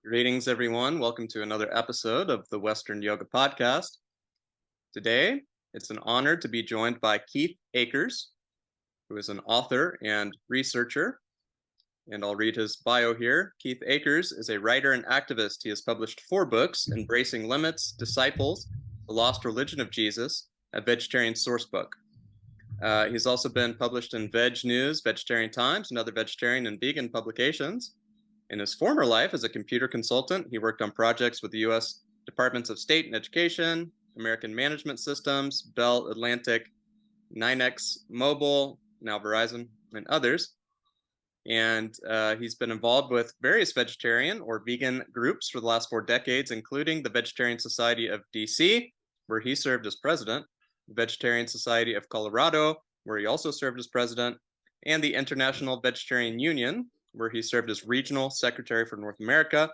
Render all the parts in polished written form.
Greetings, everyone. Welcome to another episode of the Western Yoga Podcast. Today, it's an honor to be joined by Keith Akers, who is an author and researcher. And I'll read his bio here. Keith Akers is a writer and activist. He has published 4 books, Embracing Limits, Disciples, The Lost Religion of Jesus, a vegetarian source book. He's also been published in Veg News, Vegetarian Times, and other vegetarian and vegan publications. In his former life as a computer consultant, he worked on projects with the U.S. Departments of State and Education, American Management Systems, Bell Atlantic, NYNEX Mobile, now Verizon, and others. And he's been involved with various vegetarian or vegan groups for the last 4 decades, including the Vegetarian Society of D.C., where he served as president, the Vegetarian Society of Colorado, where he also served as president, and the International Vegetarian Union, where he served as regional secretary for North America.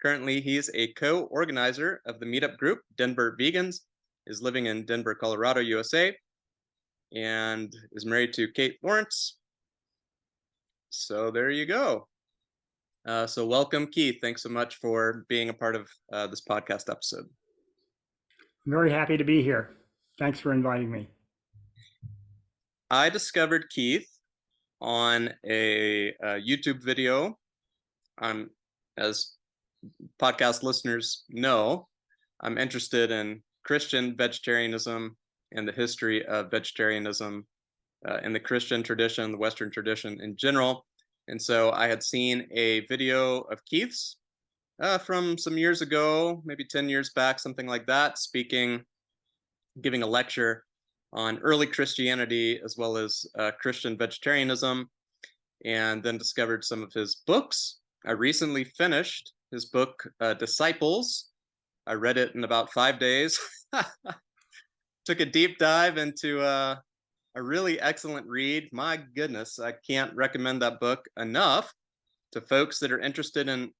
Currently, he is a co-organizer of the meetup group Denver Vegans, is living in Denver, Colorado, USA, and is married to Kate Lawrence. So there you go. So welcome, Keith. Thanks so much for being a part of this podcast episode. I'm very happy to be here. Thanks for inviting me. I discovered Keith on a YouTube video. As podcast listeners know, I'm interested in Christian vegetarianism and the history of vegetarianism in the Christian tradition, the Western tradition in general. And so I had seen a video of Keith's from some years ago, maybe 10 years back, something like that, giving a lecture on early Christianity as well as Christian vegetarianism, and then discovered some of his books. I recently finished his book, Disciples. I read it in about 5 days. Took a deep dive into a really excellent read. My goodness, I can't recommend that book enough to folks that are interested in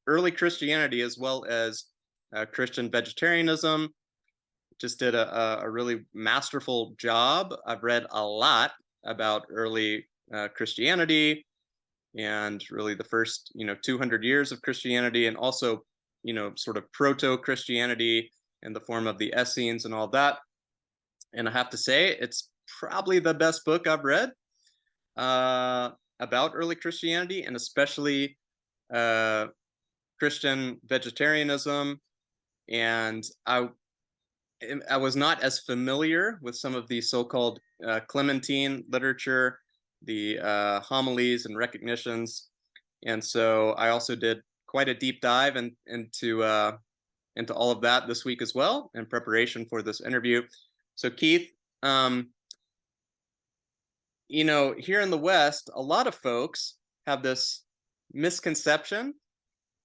early Christianity as well as Christian vegetarianism. Just did a really masterful job. I've read a lot about early Christianity and really the first 200 years of Christianity, and also sort of proto-Christianity in the form of the Essenes and all that. And I have to say, it's probably the best book I've read about early Christianity, and especially Christian vegetarianism. And I was not as familiar with some of the so-called Clementine literature, the homilies and recognitions, and so I also did quite a deep dive into all of that this week as well in preparation for this interview. So Keith, here in the West, a lot of folks have this misconception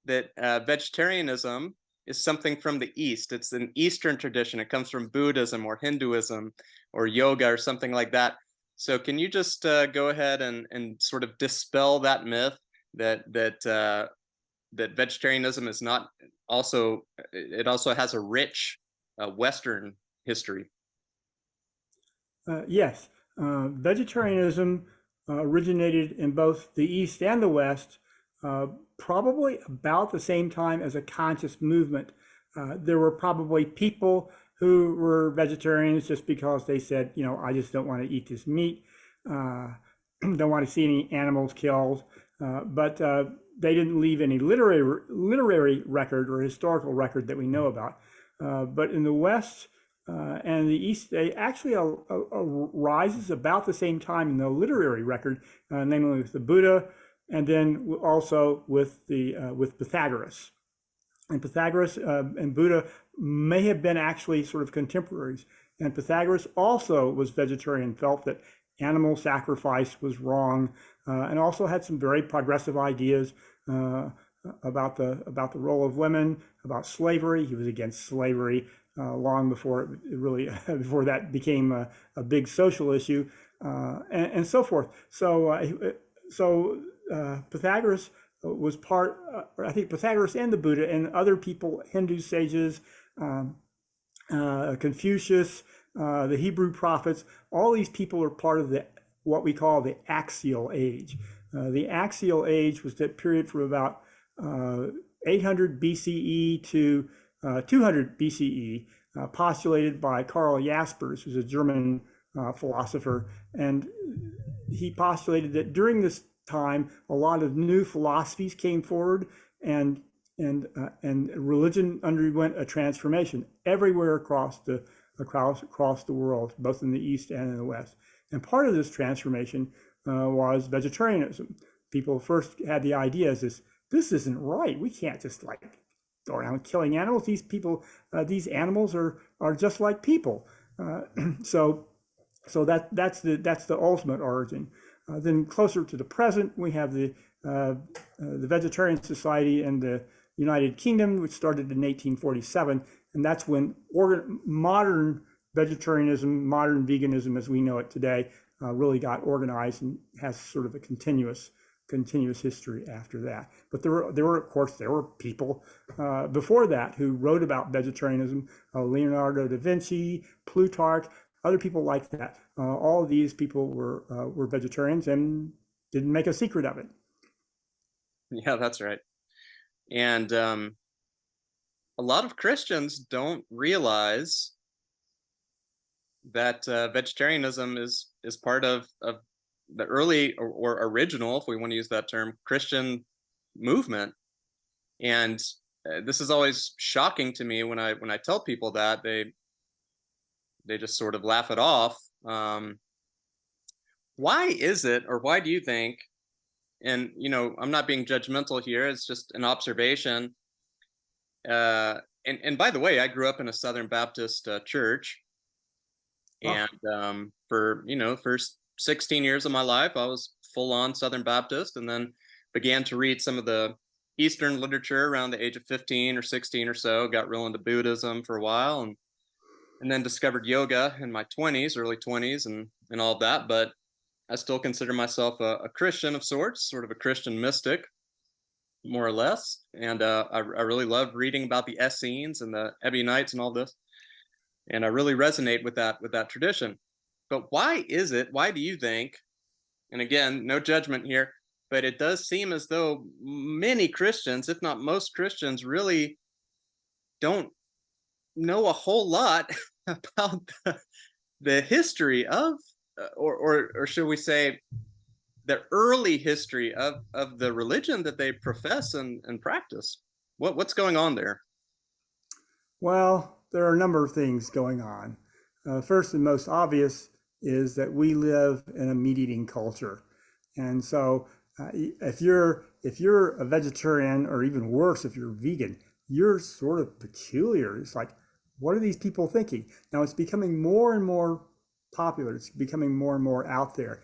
that vegetarianism is something from the East. It's an Eastern tradition. It comes from Buddhism or Hinduism or yoga or something like that. So can you just go ahead and sort of dispel that myth that vegetarianism is not also, it also has a rich Western history? Yes, vegetarianism originated in both the East and the West, probably about the same time as a conscious movement. There were probably people who were vegetarians just because they said, I just don't want to eat this meat, don't want to see any animals killed, but they didn't leave any literary record or historical record that we know about. But in the West and the East, they actually rises about the same time in the literary record, namely with the Buddha, and then also with Pythagoras. And Pythagoras and Buddha may have been actually sort of contemporaries. And Pythagoras also was vegetarian, felt that animal sacrifice was wrong, and also had some very progressive ideas about the role of women, about slavery. He was against slavery long before before that became a big social issue, and so forth. So Pythagoras was part, I think Pythagoras and the Buddha and other people, Hindu sages, Confucius, the Hebrew prophets, all these people are part of what we call the axial age. The axial age was that period from about 800 BCE to 200 BCE, postulated by Karl Jaspers, who's a German philosopher. And he postulated that during this time, a lot of new philosophies came forward, and and religion underwent a transformation everywhere across the world, both in the East and in the West. And part of this transformation was vegetarianism. People first had the idea as this isn't right. We can't just like go around killing animals. These animals are just like people. Uh, so that's the ultimate origin. Then closer to the present, we have the Vegetarian Society in the United Kingdom, which started in 1847, and that's when modern vegetarianism, modern veganism as we know it today, really got organized and has sort of a continuous history after that. But there were people before that who wrote about vegetarianism, Leonardo da Vinci, Plutarch, other people like that. All of these people were vegetarians and didn't make a secret of it. Yeah, that's right. And a lot of Christians don't realize that vegetarianism is part of the early or original, if we want to use that term, Christian movement. And this is always shocking to me when I tell people that. They just sort of laugh it off. Why is it, or why do you think? And I'm not being judgmental here. It's just an observation. And by the way, I grew up in a Southern Baptist church, Oh, and for 16 years of my life, I was full on Southern Baptist, and then began to read some of the Eastern literature around the age of 15 or 16 or so. Got real into Buddhism for a while, and then discovered yoga in my 20s, early 20s, and all of that. But I still consider myself a Christian of sorts, sort of a Christian mystic, more or less. And I really love reading about the Essenes and the Ebionites and all this. And I really resonate with that tradition. But why is it? Why do you think? And again, no judgment here, but it does seem as though many Christians, if not most Christians, really don't know a whole lot about the history of, or should we say, the early history of the religion that they profess and practice. What's going on there? well, there are a number of things going on. First and most obvious is that we live in a meat eating culture. And so if you're a vegetarian, or even worse, if you're vegan, you're sort of peculiar. It's like, what are these people thinking? Now it's becoming more and more popular. It's becoming more and more out there.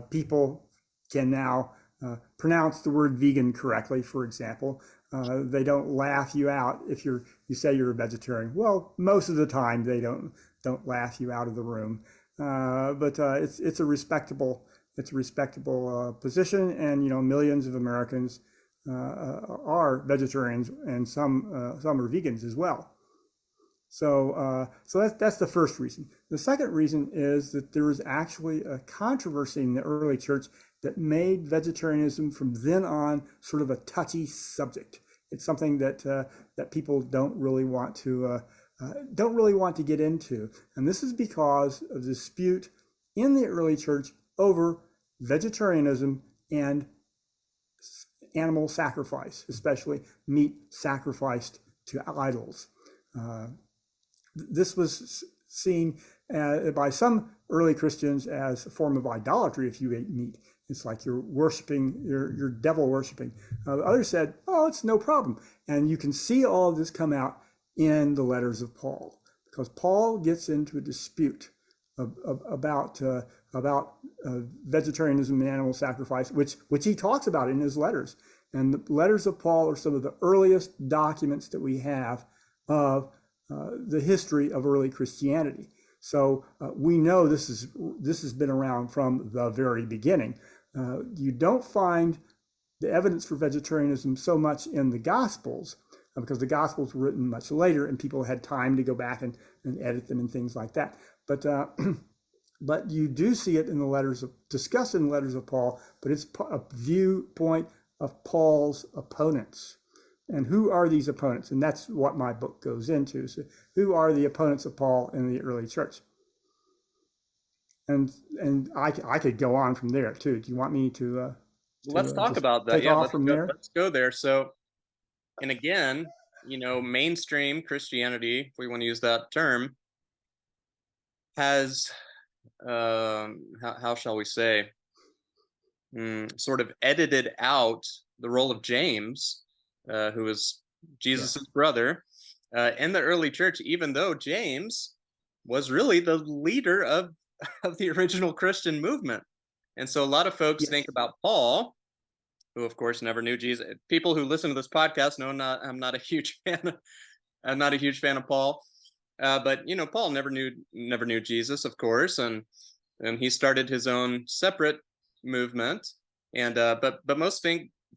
People can now pronounce the word vegan correctly, for example. They don't laugh you out if you say you're a vegetarian. Well, most of the time they don't laugh you out of the room. But it's a respectable position, and millions of Americans are vegetarians, and some are vegans as well. So that's the first reason. The second reason is that there was actually a controversy in the early church that made vegetarianism from then on sort of a touchy subject. It's something that people don't really want to get into, and this is because of the dispute in the early church over vegetarianism and animal sacrifice, especially meat sacrificed to idols. Uh, this was seen by some early Christians as a form of idolatry if you ate meat. It's like you're worshiping, you're devil worshiping. Others said, oh, it's no problem. And you can see all of this come out in the letters of Paul, because Paul gets into a dispute about vegetarianism and animal sacrifice, which he talks about in his letters. And the letters of Paul are some of the earliest documents that we have of the history of early Christianity. So we know this has been around from the very beginning. You don't find the evidence for vegetarianism so much in the Gospels, because the Gospels were written much later and people had time to go back and edit them and things like that. But but you do see it in the letters discussed in the letters of Paul, but it's a viewpoint of Paul's opponents. And who are these opponents? And that's what my book goes into. So who are the opponents of Paul in the early church? And I could go on from there too. Do you want me Let's talk just about that. take Yeah, off from there? let's go there. So, and again, mainstream Christianity, if we want to use that term, has how shall we say, sort of edited out the role of James, who was Jesus's Yes. brother, in the early church, even though James was really the leader of the original Christian movement. And so a lot of folks think Yes. about Paul, who of course never knew Jesus. People who listen to this podcast know I'm not a huge fan I'm not a huge fan of Paul. But Paul never knew Jesus, of course, and he started his own separate movement. And but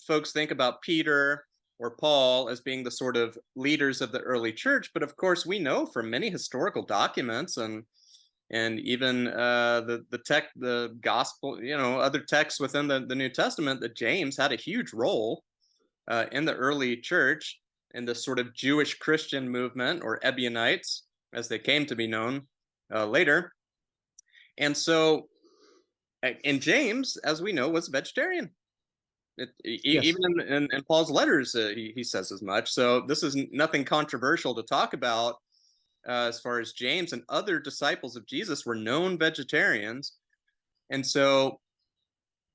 folks think about Peter or Paul as being the sort of leaders of the early church. But of course, we know from many historical documents and even the gospel, other texts within the New Testament, that James had a huge role in the early church, in the sort of Jewish Christian movement, or Ebionites, as they came to be known later. And so, and James, as we know, was a vegetarian. Yes. Even in Paul's letters, he says as much. So this is nothing controversial to talk about. As far as James and other disciples of Jesus were known vegetarians. And so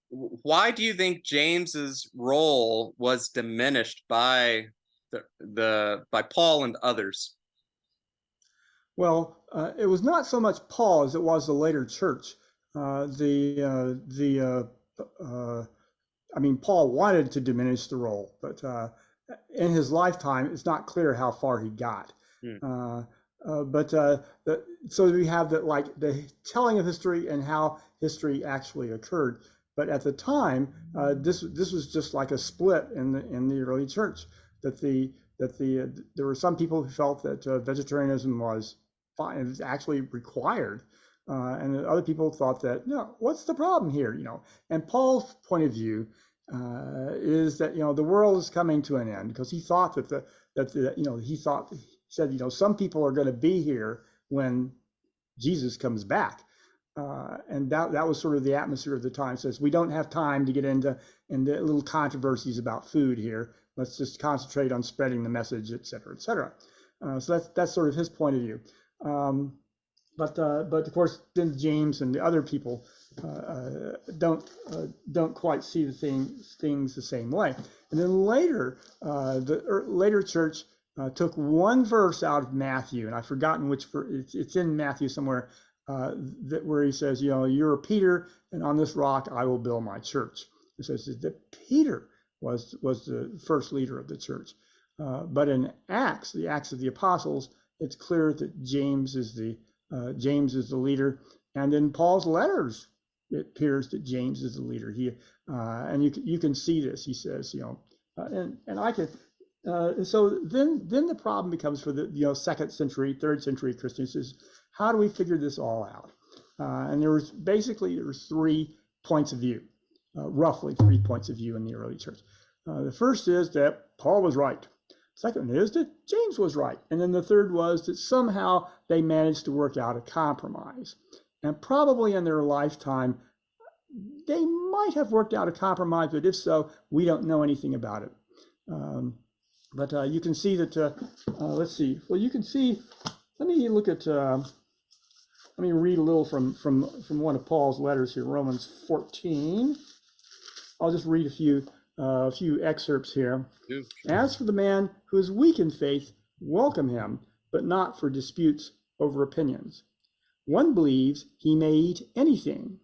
why do you think James's role was diminished by by Paul and others? Well, it was not so much Paul as it was the later church. I mean, Paul wanted to diminish the role, but in his lifetime, it's not clear how far he got. Hmm. So we have the telling of history and how history actually occurred. But at the time, this was just like a split in the early church. There were some people who felt that vegetarianism was fine, it was actually required, and other people thought that, no, what's the problem here? And Paul's point of view is that the world is coming to an end, because he thought he said some people are going to be here when Jesus comes back, and that was sort of the atmosphere of the time. Says we don't have time to get into little controversies about food here. Let's just concentrate on spreading the message, et cetera, et cetera. So that's sort of his point of view. But of course, then James and the other people don't quite see the things the same way. And then later, the later church took one verse out of Matthew, and I've forgotten which verse. It's in Matthew somewhere, where he says, you're Peter, and on this rock I will build my church. It says that Peter was the first leader of the church. But in Acts, the Acts of the Apostles, it's clear that James is the leader, and in Paul's letters, it appears that James is the leader. And you can see this. He says, and I can. So then the problem becomes for the second century, third century Christians is, how do we figure this all out? And there was 3 points of view, roughly 3 points of view in the early church. The first is that Paul was right. Second is that James was right. And then the third was that somehow they managed to work out a compromise. And probably in their lifetime, they might have worked out a compromise, but if so, we don't know anything about it. But you can see that, let's see. Well, you can see, let me look at, let me read a little from one of Paul's letters here, Romans 14. I'll just read a few excerpts here. As for the man who is weak in faith, welcome him, but not for disputes over opinions. One believes he may eat anything,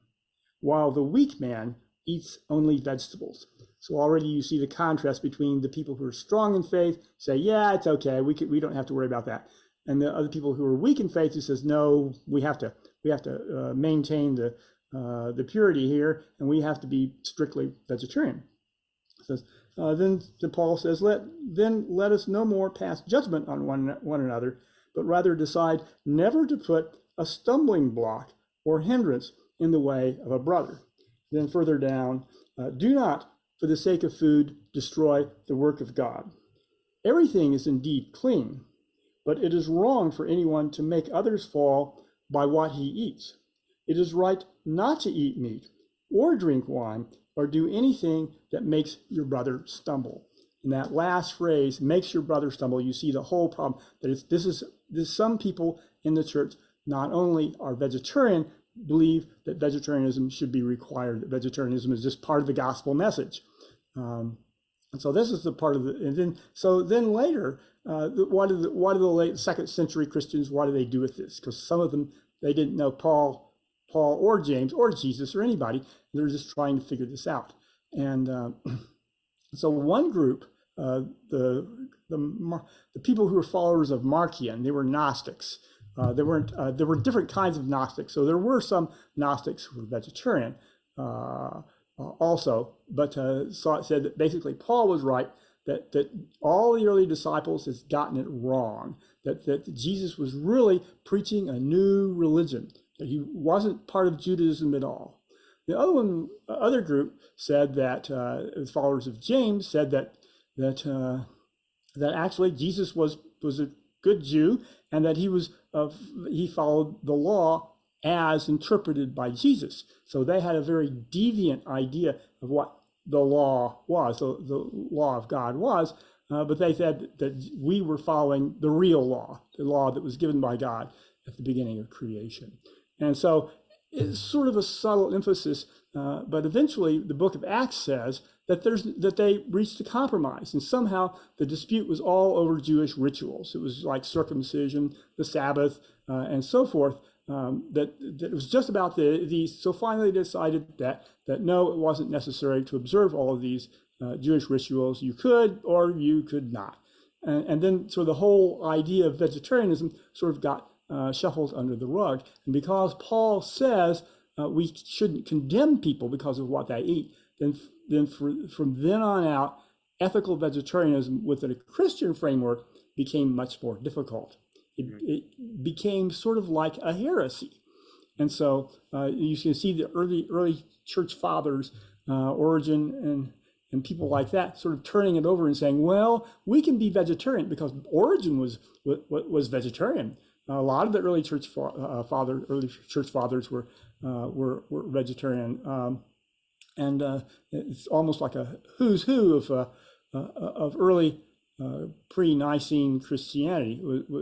while the weak man eats only vegetables. So already you see the contrast between the people who are strong in faith, say, yeah, it's okay, we don't have to worry about that, and the other people who are weak in faith who says, no, we have to maintain the purity here, and we have to be strictly vegetarian. Says, then Paul says, let us no more pass judgment on one another, but rather decide never to put a stumbling block or hindrance in the way of a brother. Then further down, do not, for the sake of food, destroy the work of God. Everything is indeed clean, but it is wrong for anyone to make others fall by what he eats. It is right not to eat meat or drink wine or do anything that makes your brother stumble. In that last phrase, makes your brother stumble, you see the whole problem. That this is some people in the church not only are vegetarian, believe that vegetarianism should be required, that vegetarianism is just part of the gospel message. And so this is the part of the, and then later, what do the late second century Christians, what do they do with this? Because some of them, they didn't know Paul or James or Jesus or anybody. They're just trying to figure this out. And so one group, the people who were followers of Marcion, they were Gnostics. There were different kinds of Gnostics. So there were some Gnostics who were vegetarian also, but so it said that basically Paul was right, that all the early disciples has gotten it wrong, that Jesus was really preaching a new religion, that he wasn't part of Judaism at all. The other group said that followers of James said that actually Jesus was a good Jew, and that he followed the law as interpreted by Jesus. So they had a very deviant idea of what the law was, the law of God was, but they said that we were following the real law, the law that was given by God at the beginning of creation. And so it's sort of a subtle emphasis, but eventually the book of Acts says that they reached a compromise, and somehow the dispute was all over Jewish rituals. It was like circumcision, the Sabbath, and so forth. That it was just about these. So finally they decided that no, it wasn't necessary to observe all of these Jewish rituals. You could or you could not. And then so the whole idea of vegetarianism sort of got shuffled under the rug. And because Paul says we shouldn't condemn people because of what they eat, then from then on out, ethical vegetarianism within a Christian framework became much more difficult. It became sort of like a heresy. And so you can see the early church fathers, Origen and people like that, sort of turning it over and saying, well, we can be vegetarian, because Origen was vegetarian. A lot of the early church fathers were vegetarian, and it's almost like a who's who of early pre-Nicene Christianity.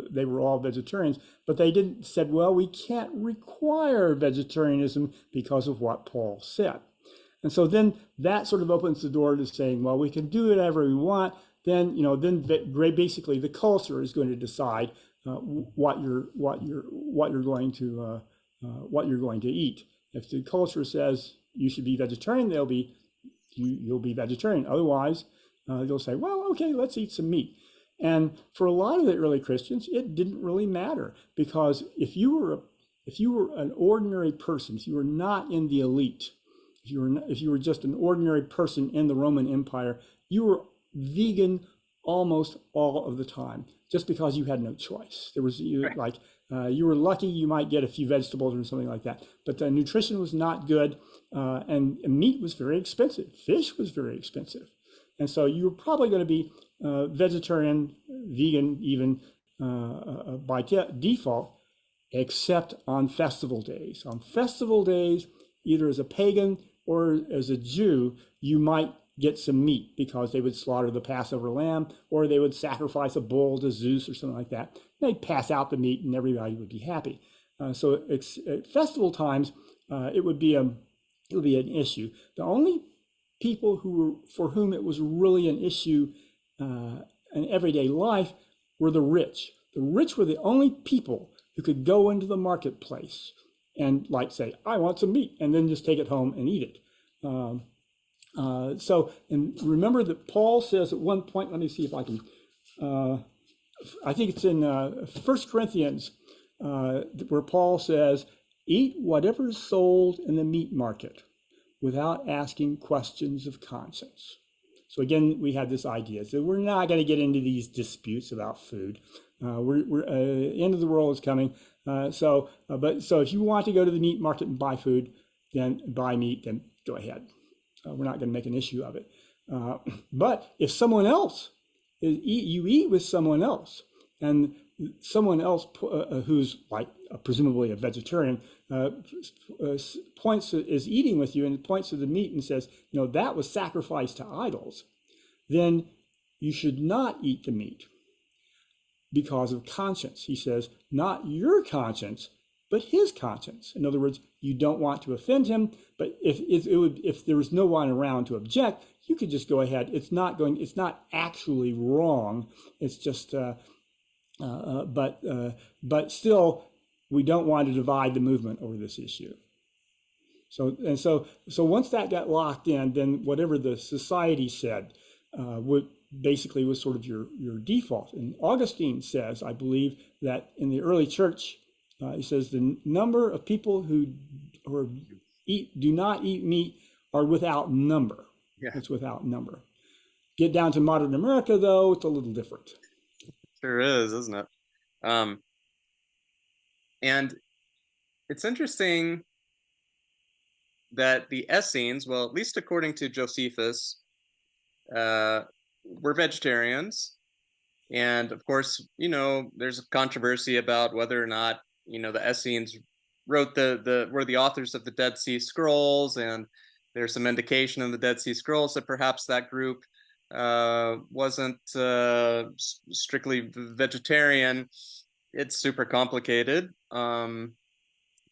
They were all vegetarians, but they said, well, we can't require vegetarianism because of what Paul said. And so then that sort of opens the door to saying, well, we can do whatever we want. Then basically the culture is going to decide what you're going to eat. If the culture says you should be vegetarian, you'll be vegetarian. Otherwise, they'll say, well, okay, let's eat some meat. And for a lot of the early Christians, it didn't really matter, because if you were an ordinary person, if you were not in the elite, if you were just an ordinary person in the Roman Empire, you were vegan almost all of the time, just because you had no choice. There was you were lucky you might get a few vegetables or something like that, but the nutrition was not good, and meat was very expensive. Fish was very expensive. And so you were probably going to be vegetarian, vegan, even by default, except on festival days. On festival days, either as a pagan or as a Jew, you might get some meat, because they would slaughter the Passover lamb, or they would sacrifice a bull to Zeus or something like that. They'd pass out the meat and everybody would be happy. So at festival times, it would be an issue. The only people for whom it was really an issue in everyday life were the rich. The rich were the only people who could go into the marketplace and say, I want some meat, and then just take it home and eat it. And remember that Paul says at one point, let me see if I can, I think it's in 1 Corinthians, where Paul says, eat whatever is sold in the meat market without asking questions of conscience. So again, we had this idea that we're not going to get into these disputes about food. End of the world is coming. So if you want to go to the meat market and buy food, then buy meat, then go ahead. We're not going to make an issue of it. But if someone else you eat with someone else, and someone else who's like presumably a vegetarian points is eating with you and points to the meat and says, that was sacrificed to idols. Then you should not eat the meat because of conscience. He says, not your conscience, but his conscience. In other words, you don't want to offend him, but if there was no one around to object, you could just go ahead. It's not actually wrong. It's just, but still, we don't want to divide the movement over this issue. So once that got locked in, then whatever the society said would basically was sort of your default. And Augustine says, I believe, that in the early church, he says the number of people who do not eat meat are without number. Yeah. It's without number. Get down to modern America, though, it's a little different. Sure is, isn't it? And it's interesting that the Essenes, well, at least according to Josephus, were vegetarians. And of course, there's a controversy about whether or not, the Essenes wrote were the authors of the Dead Sea Scrolls, and there's some indication in the Dead Sea Scrolls that perhaps that group wasn't strictly vegetarian. It's super complicated.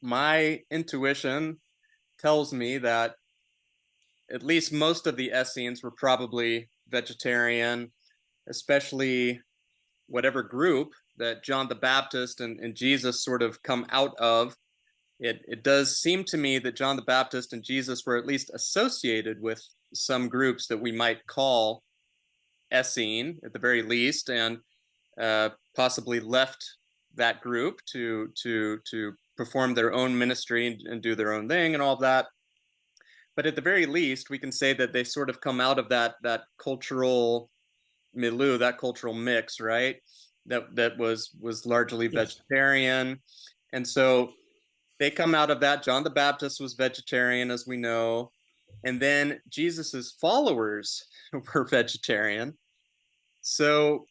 My intuition tells me that at least most of the Essenes were probably vegetarian, especially whatever group that John the Baptist and Jesus sort of come out of. It does seem to me that John the Baptist and Jesus were at least associated with some groups that we might call Essene at the very least, and possibly left that group to perform their own ministry and do their own thing and all of that. But at the very least, we can say that they sort of come out of that cultural milieu, that cultural mix, right? That was largely vegetarian. And so they come out of that. John the Baptist was vegetarian, as we know. And then Jesus's followers were vegetarian. So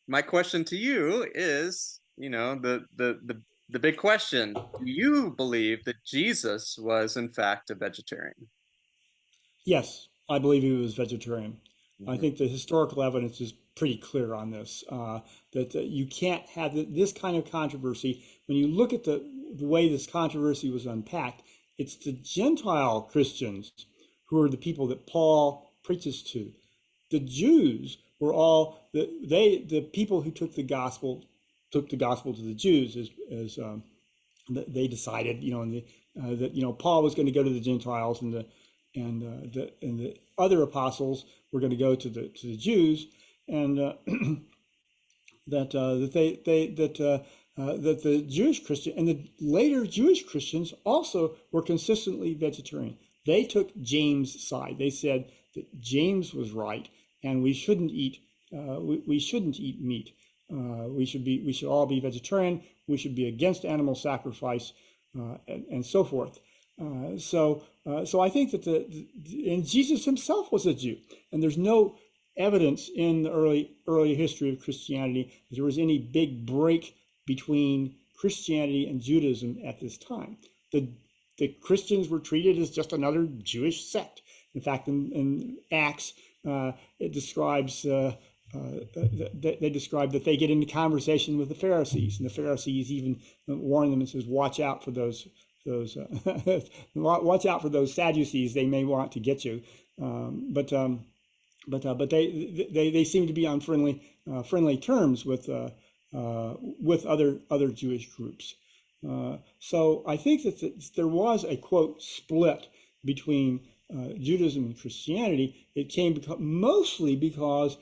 my question to you is, the big question: do you believe that Jesus was in fact a vegetarian? Yes, I believe he was vegetarian. I Mm-hmm. think the historical evidence is pretty clear on this, that you can't have this kind of controversy. When you look at the way this controversy was unpacked, it's the Gentile Christians who are the people that Paul preaches to. The Jews were all the people who took the gospel to the Jews as they decided, that Paul was going to go to the Gentiles, and the other apostles were going to go to the Jews, and that the Jewish Christian and the later Jewish Christians also were consistently vegetarian. They took James' side. They said that James was right, and we shouldn't eat meat. We should all be vegetarian. We should be against animal sacrifice, and so forth. So I think that and Jesus himself was a Jew, and there's no evidence in the early history of Christianity that there was any big break between Christianity and Judaism at this time. The Christians were treated as just another Jewish sect. In fact, in Acts, it describes they describe that they get into conversation with the Pharisees, and the Pharisees even warn them and says, "Watch out for those watch out for those Sadducees. They may want to get you." But they seem to be on friendly terms with other Jewish groups. So I think that there was a quote split between Judaism and Christianity. It came mostly because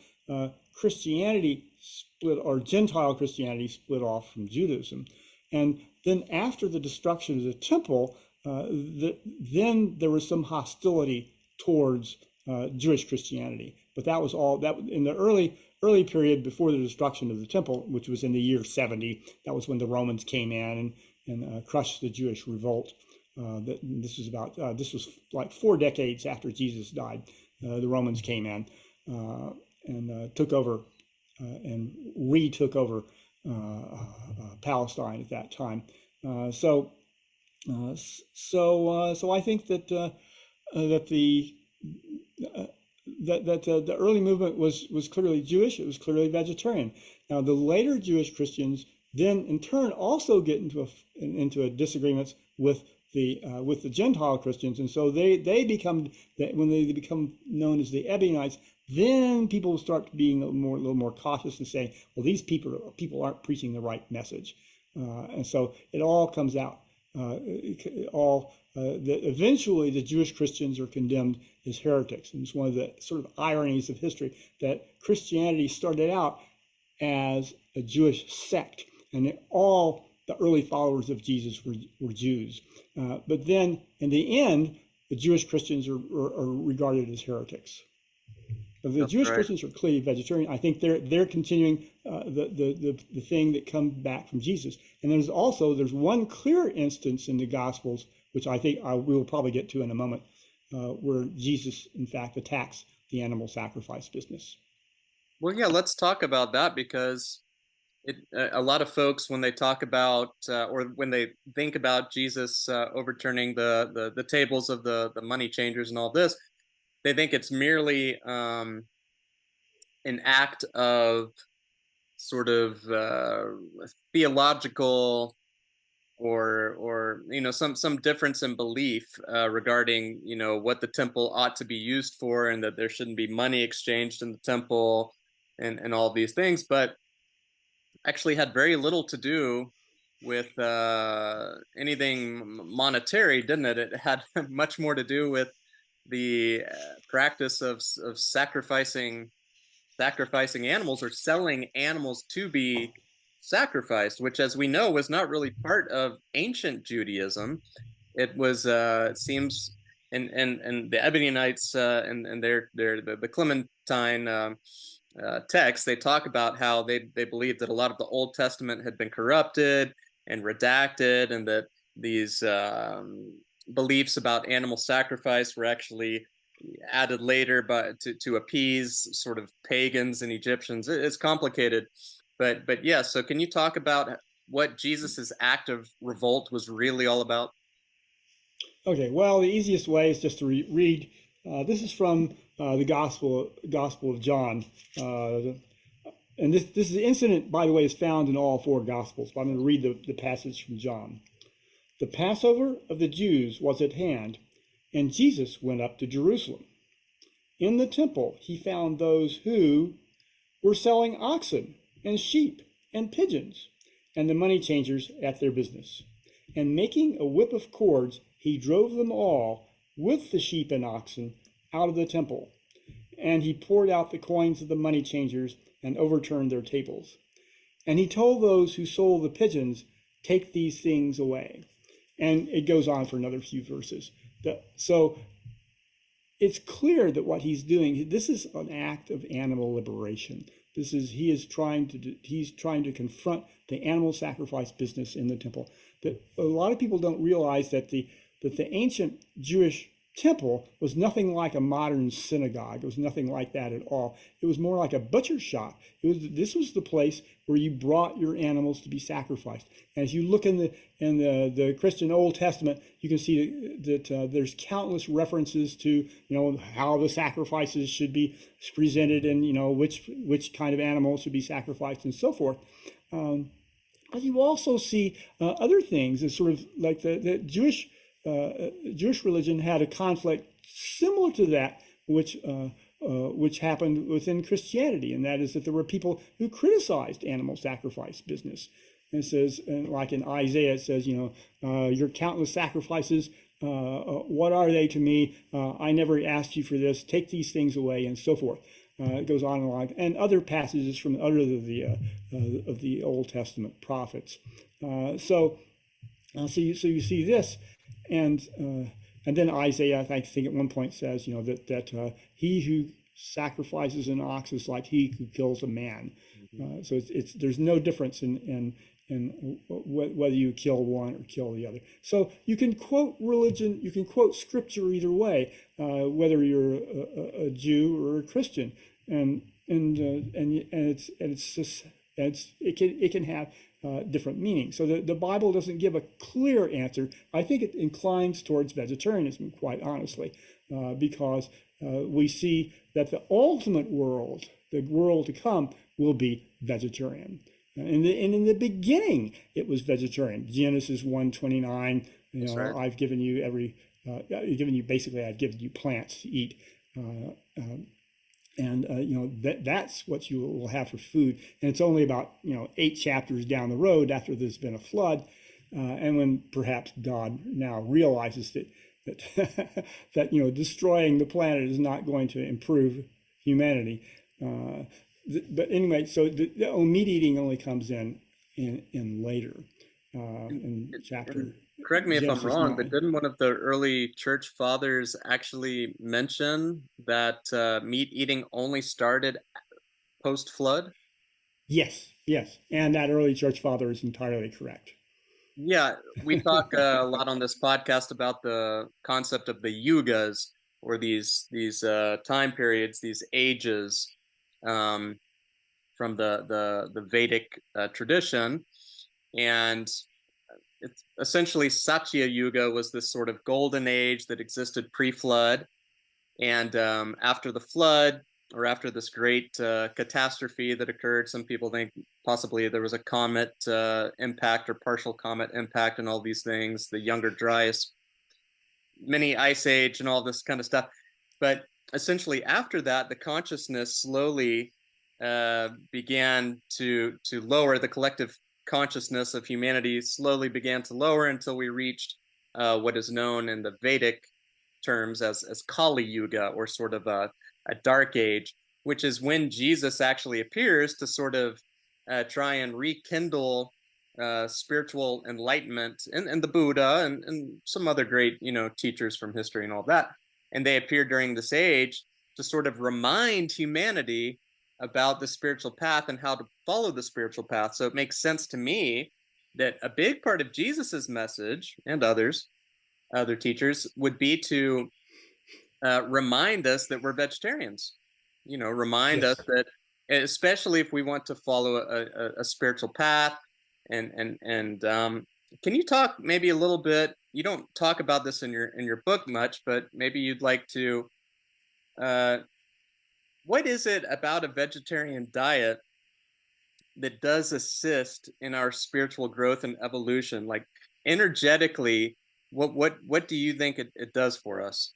Christianity split, or Gentile Christianity split off from Judaism. And then after the destruction of the temple, then there was some hostility towards Jewish Christianity. But that was all that in the early period before the destruction of the temple, which was in the year 70. That was when the Romans came in and crushed the Jewish revolt. This was like 4 decades after Jesus died. The Romans came in and took over and retook over Palestine at that time. So so I think that the early movement was clearly Jewish. It was clearly vegetarian. Now the later Jewish Christians then in turn also get into a disagreements with the Gentile Christians, and so they become when they become known as the Ebionites. Then people start being a little more cautious and saying, well, these people aren't preaching the right message, and so it all comes out. Eventually the Jewish Christians are condemned as heretics, and it's one of the sort of ironies of history that Christianity started out as a Jewish sect, and all the early followers of Jesus were Jews. But then in the end, the Jewish Christians are regarded as heretics. The That's Jewish right. Christians are clearly vegetarian. I think they're continuing the thing that comes back from Jesus. And there's one clear instance in the Gospels, which I think we will probably get to in a moment, where Jesus in fact attacks the animal sacrifice business. Well, yeah, let's talk about that because a lot of folks when they talk about or when they think about Jesus overturning the tables of the money changers and all this, they think it's merely an act of sort of theological or some difference in belief regarding what the temple ought to be used for, and that there shouldn't be money exchanged in the temple and all these things, but actually had very little to do with anything monetary, didn't it? It had much more to do with the practice of sacrificing animals or selling animals to be sacrificed, which, as we know, was not really part of ancient Judaism. It was, it seems, and the Ebionites and the Clementine text, they talk about how they believed that a lot of the Old Testament had been corrupted and redacted, and that these beliefs about animal sacrifice were actually added later, but to appease sort of pagans and Egyptians. It's complicated, but yeah. So can you talk about what Jesus's act of revolt was really all about? Okay, well, the easiest way is just to read. This is from the Gospel of John, uh, and this incident, by the way, is found in all four Gospels. But I'm going to read the passage from John. The Passover of the Jews was at hand, and Jesus went up to Jerusalem. In the temple, he found those who were selling oxen and sheep and pigeons, and the money changers at their business. And making a whip of cords, he drove them all with the sheep and oxen out of the temple. And he poured out the coins of the money changers and overturned their tables. And he told those who sold the pigeons, take these things away. And it goes on for another few verses. So it's clear that what he's doing, this is an act of animal liberation. He's trying to confront the animal sacrifice business in the temple. That a lot of people don't realize that the ancient Jewish temple was nothing like a modern synagogue. It was nothing like that at all. It was more like a butcher shop. This was the place where you brought your animals to be sacrificed. And as you look in the Christian Old Testament, you can see that there's countless references to how the sacrifices should be presented, and which kind of animals should be sacrificed and so forth. But you also see other things. It's sort of like the Jewish religion had a conflict similar to that, which happened within Christianity, and that is that there were people who criticized animal sacrifice business. And it says, like in Isaiah, it says, your countless sacrifices, what are they to me? I never asked you for this. Take these things away, and so forth. It goes on and on, and other passages from other of the Old Testament prophets. So you see this, and then Isaiah, I think at one point says, that he who sacrifices an ox is like he who kills a man. So there's no difference in whether you kill one or kill the other. So you can quote religion, you can quote scripture either way, whether you're a Jew or a Christian. And It's just it can have different meanings. So the Bible doesn't give a clear answer. I think it inclines towards vegetarianism, quite honestly, because we see that the ultimate world, the world to come, will be vegetarian. And in the beginning, it was vegetarian. Genesis 1:29. That's right. I've given you basically, I've given you plants to eat. Uh, uh, that's what you will have for food. And it's only about 8 chapters down the road after there's been a flood, and when perhaps God now realizes that destroying the planet is not going to improve humanity. Uh, but anyway, so the meat eating only comes in later, in And chapter correct me if I'm Genesis wrong, but 9. didn't one of the early church fathers actually mention that meat eating only started post flood? Yes, yes, and that early church father is entirely correct. Yeah, we talk a lot on this podcast about the concept of the yugas, or these time periods, these ages, um, from the Vedic tradition, and it's essentially Satya Yuga was this sort of golden age that existed pre-flood, and after the flood, or after this great catastrophe that occurred, some people think possibly there was a comet impact or partial comet impact and all these things, the Younger Dryas mini ice age and all this kind of stuff. But essentially, after that, the consciousness slowly began to lower. The collective consciousness of humanity slowly began to lower until we reached what is known in the Vedic terms as Kali Yuga, or sort of a dark age, which is when Jesus actually appears to sort of try and rekindle spiritual enlightenment, and the Buddha, and some other great teachers from history and all that. And they appear during this age to sort of remind humanity about the spiritual path and how to follow the spiritual path. So it makes sense to me that a big part of Jesus's message, and other teachers, would be to remind us that we're vegetarians. Remind us Yes. that, especially if we want to follow a spiritual path, and can you talk maybe a little bit? You don't talk about this in your book much, but maybe you'd like to. Uh, what is it about a vegetarian diet that does assist in our spiritual growth and evolution? Like, energetically, what do you think it does for us?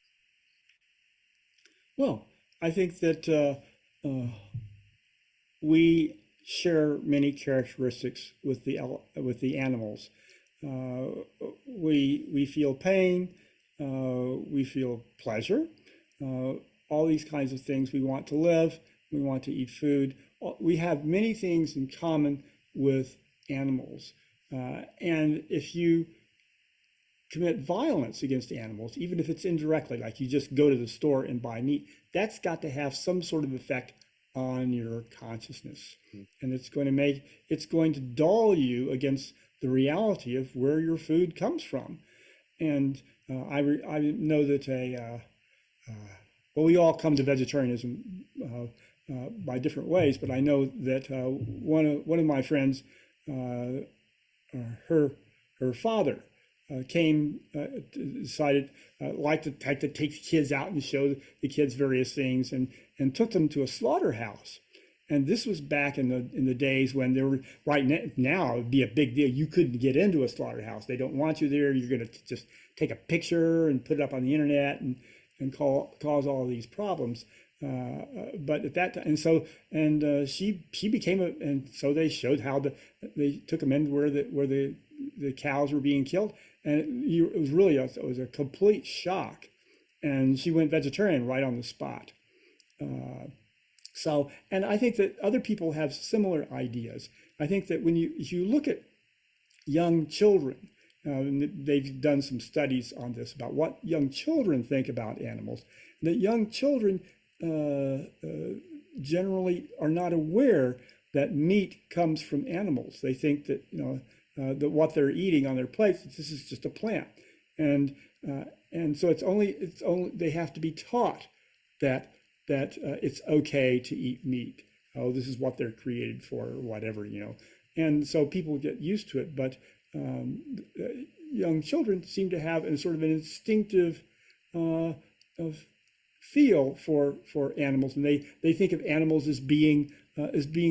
Well, I think that we share many characteristics with the animals. Uh, we feel pain, we feel pleasure, uh, all these kinds of things. We want to live, we want to eat food. We have many things in common with animals. And if you commit violence against animals, even if it's indirectly, like you just go to the store and buy meat, that's got to have some sort of effect on your consciousnness. And it's going to dull you against the reality of where your food comes from. And I know that well, we all come to vegetarianism by different ways, but I know that one of my friends, uh, her her father decided like to take the kids out and show the kids various things, and took them to a slaughterhouse. And this was back in the days when there were, now it would be a big deal. You couldn't get into a slaughterhouse. They don't want you there. You're going to just take a picture and put it up on the internet and cause all these problems. But at that time, she became and so they showed how they took them in where the cows were being killed, and it was really it was a complete shock, and she went vegetarian right on the spot. And I think that other people have similar ideas. I think that if you look at young children, they've done some studies on this about what young children think about animals. That young children generally are not aware that meat comes from animals. They think that that what they're eating on their plates, this is just a plant, and so it's only they have to be taught that it's okay to eat meat. oh, this is what they're created for, or whatever, And so people get used to it, but um, young children seem to have a sort of an instinctive uh, of feel for animals, and they think of animals as being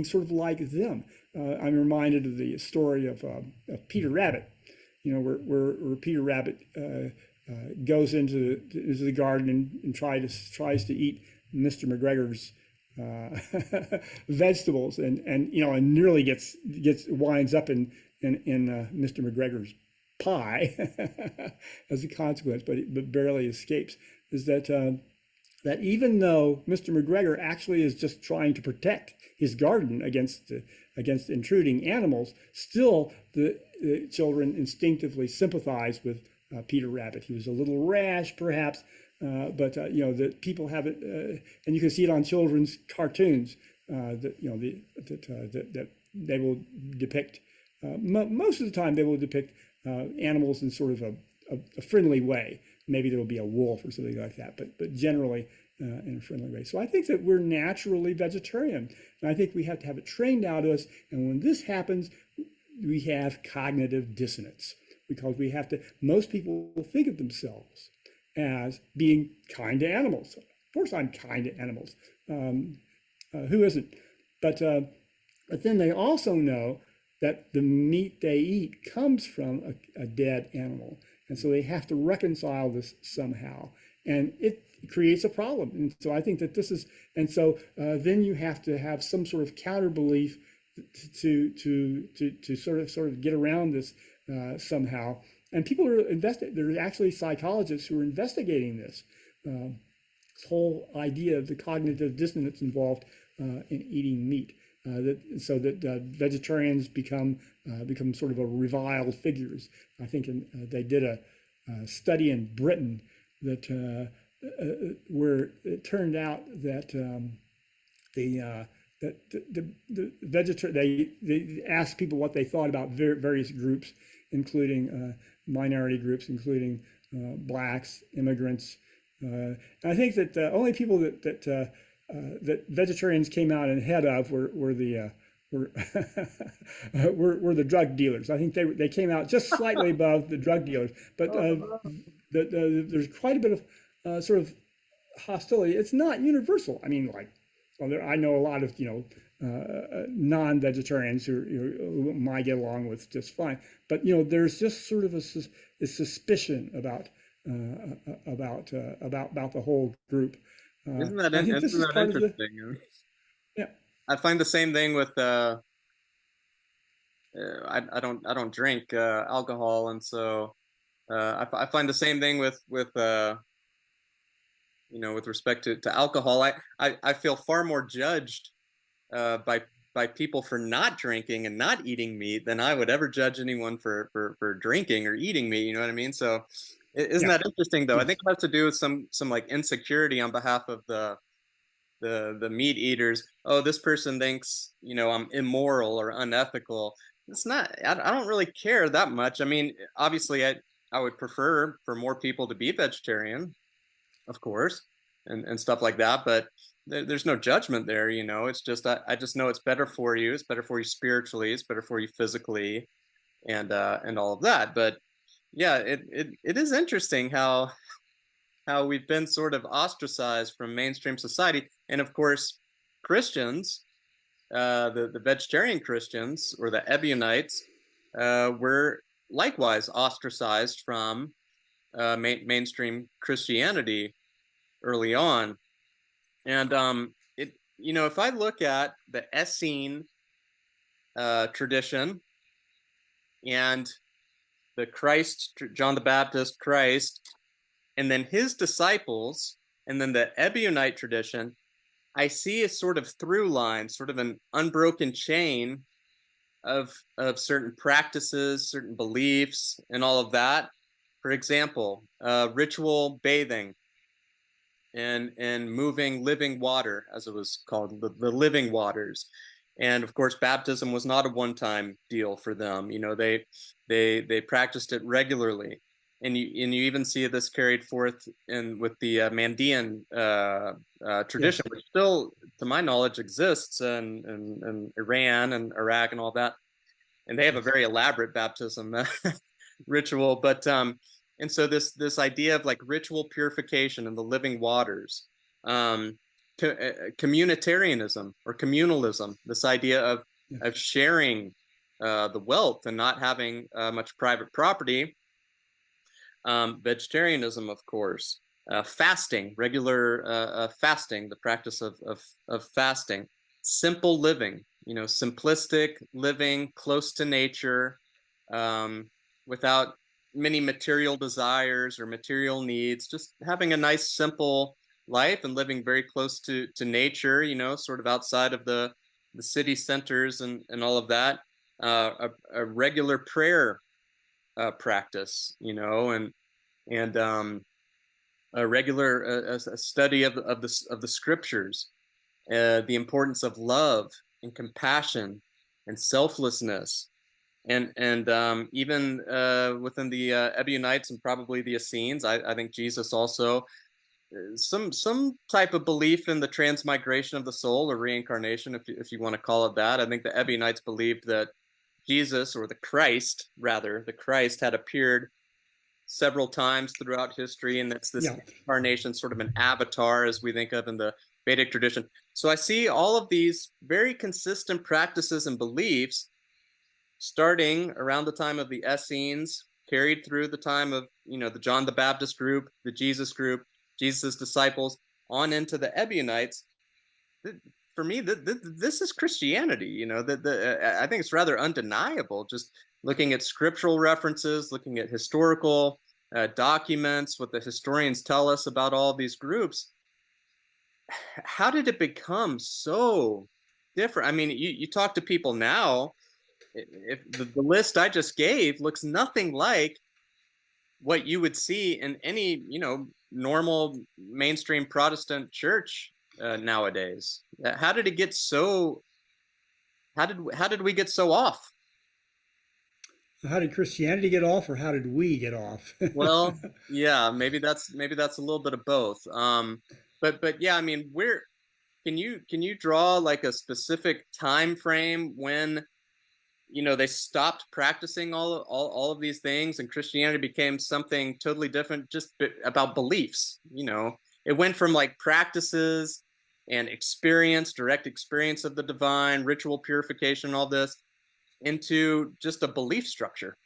sort of like them. I'm reminded of the story of Peter Rabbit, where Peter Rabbit goes into the garden and tries to eat Mr. McGregor's vegetables, and nearly gets winds up in Mr. McGregor's pie as a consequence, but barely escapes. Is that even though Mr. McGregor actually is just trying to protect his garden against intruding animals, still the children instinctively sympathize with Peter Rabbit. He was a little rash, perhaps, but the people have it, and you can see it on children's cartoons that they will depict. Most of the time, they will depict animals in sort of a friendly way. Maybe there will be a wolf or something like that, but generally in a friendly way. So I think that we're naturally vegetarian, and I think we have to have it trained out of us. And when this happens, we have cognitive dissonance, because most people will think of themselves as being kind to animals. Of course, I'm kind to animals. Who isn't? But then they also know that the meat they eat comes from a dead animal. And so they have to reconcile this somehow. And it creates a problem. And so I think that then you have to have some sort of counter belief to sort of get around this somehow. And people are there are actually psychologists who are investigating this whole idea of the cognitive dissonance involved in eating meat. So that vegetarians become sort of a reviled figures. I think they did a study in Britain where it turned out that the vegetarian they asked people what they thought about various groups, including minority groups, including blacks, immigrants. And I think that the only people that vegetarians came out ahead of were the were the drug dealers. I think they came out just slightly above the drug dealers, but there's quite a bit of sort of hostility. It's not universal. I mean, I know a lot of non-vegetarians who might get along with just fine, but there's just sort of a suspicion about the whole group. I think this Isn't is that part of the interesting? yeah. I find the same thing with I don't drink alcohol, and so I find the same thing with with respect to alcohol. I feel far more judged by people for not drinking and not eating meat than I would ever judge anyone for drinking or eating meat. You know what I mean? So isn't Yeah. that interesting though? I think Yes. it has to do with some like insecurity on behalf of the meat eaters. Oh, this person thinks I'm immoral or unethical. It's not. I don't really care that much. I mean, obviously, I would prefer for more people to be vegetarian, of course, and stuff like that. But there's no judgment there. It's just I just know it's better for you. It's better for you spiritually. It's better for you physically, and all of that. But yeah, it is interesting how we've been sort of ostracized from mainstream society. And of course, Christians, the vegetarian Christians or the Ebionites, were likewise ostracized from mainstream Christianity early on. And if I look at the Essene tradition and the John the Baptist, Christ, and then his disciples, and then the Ebionite tradition, I see a sort of through line, sort of an unbroken chain of certain practices, certain beliefs, and all of that. For example, ritual bathing and moving living water, as it was called, the living waters. And of course, baptism was not a one-time deal for them. They practiced it regularly, and you even see this carried forth in with the Mandean tradition, Yes. which still to my knowledge, exists in Iran and Iraq and all that, and they have a Yes. very elaborate baptism ritual. But and so this idea of like ritual purification in the living waters, um, communitarianism or communalism, this idea Yes. of sharing the wealth and not having much private property, vegetarianism, of course, fasting, regular fasting, the practice of fasting, simple living, simplistic living, close to nature, without many material desires or material needs, just having a nice, simple life and living very close to nature, sort of outside of the city centers and all of that. A regular prayer practice, and a regular a study of the scriptures, the importance of love and compassion and selflessness, and even within the Ebionites and probably the Essenes, I think Jesus also some type of belief in the transmigration of the soul or reincarnation, if you want to call it that. I think the Ebionites believed that Jesus, or the Christ, rather, the Christ had appeared several times throughout history, and that's this Yeah. incarnation, sort of an avatar, as we think of in the Vedic tradition. So I see all of these very consistent practices and beliefs starting around the time of the Essenes, carried through the time of the John the Baptist group, the Jesus group, Jesus' disciples, on into the Ebionites. For me, this is Christianity. I think it's rather undeniable. Just looking at scriptural references, looking at historical documents, what the historians tell us about all these groups. How did it become so different? I mean, you talk to people now, if the list I just gave looks nothing like what you would see in any normal mainstream Protestant church nowadays. How did it get so? How did we get so off? How did Christianity get off, or how did we get off? Well, yeah, maybe that's a little bit of both. But yeah, I mean, where can you draw like a specific time frame when they stopped practicing all of these things, and Christianity became something totally different, just about beliefs. It went from like practices and experience, direct experience of the divine, ritual purification, all this, into just a belief structure.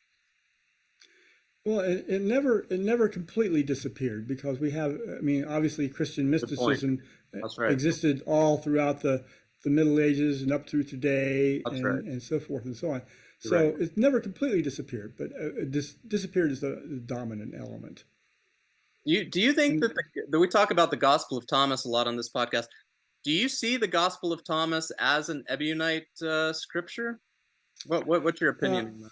Well, it never completely disappeared, because we have, I mean, obviously Christian Good point. mysticism That's right. existed all throughout the Middle Ages and up through today, That's right. and so forth and so on. You're right. So it's never completely disappeared, but it disappeared as the dominant element. Do you think And that we talk about the Gospel of Thomas a lot on this podcast? Do you see the Gospel of Thomas as an Ebionite scripture? What's your uh, opinion on that?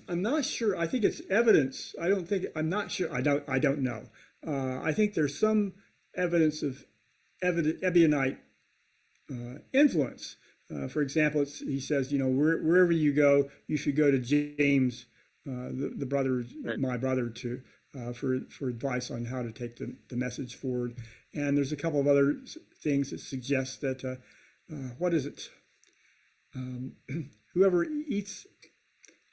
I'm not sure. I think it's evidence. I don't think. I'm not sure. I don't know. I think there's some evidence of Ebionite influence. For example, he says, wherever you go, you should go to James, the brother, Right. my brother, for advice on how to take the message forward. And there's a couple of other things that suggest that what is it? Whoever eats,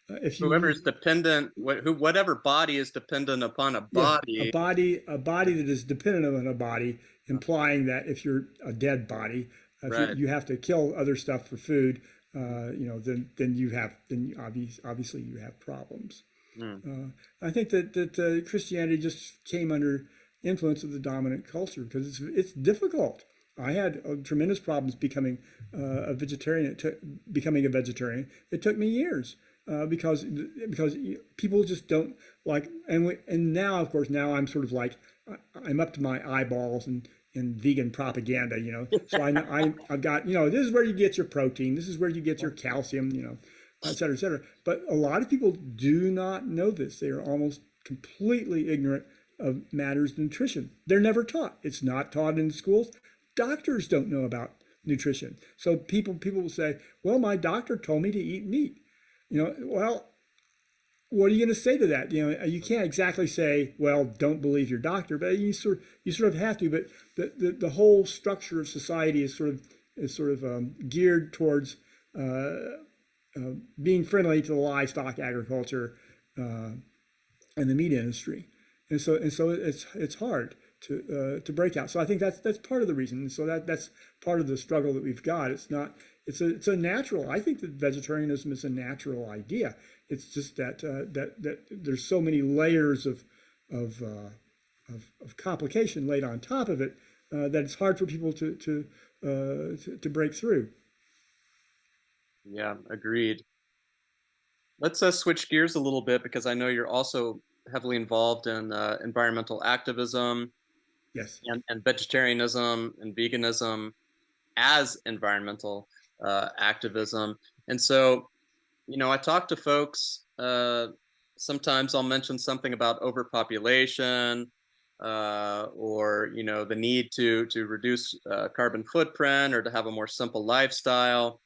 if you Whoever is eat, dependent, whatever body is dependent upon a yeah, body, a body that is dependent on a body, implying that if you're a dead body, if right? you have to kill other stuff for food, then obviously you have problems. Mm. I think that Christianity just came under influence of the dominant culture, because it's difficult. I had tremendous problems a vegetarian. Becoming a vegetarian. It took me years, because people just don't like. And now, of course, now I'm sort of like, I'm up to my eyeballs in vegan propaganda. So I've got, this is where you get your protein. This is where you get your calcium. Et cetera, et cetera. But a lot of people do not know this. They are almost completely ignorant of matters of nutrition. They're never taught. It's not taught in schools. Doctors don't know about nutrition. So people will say, well, my doctor told me to eat meat. Well, what are you going to say to that? You can't exactly say, well, don't believe your doctor, but you sort of have to. But the whole structure of society is geared towards being friendly to the livestock agriculture and the meat industry, and so it's hard to break out. So I think that's part of the reason. And so that's part of the struggle that we've got. It's a natural. I think that vegetarianism is a natural idea. It's just that there's so many layers of, of complication laid on top of it that it's hard for people to break through. Yeah, agreed. Let's switch gears a little bit because I know you're also heavily involved in environmental activism Yes. and vegetarianism and veganism as environmental activism. And so, I talk to folks. Sometimes I'll mention something about overpopulation, or the need to reduce carbon footprint or to have a more simple lifestyle,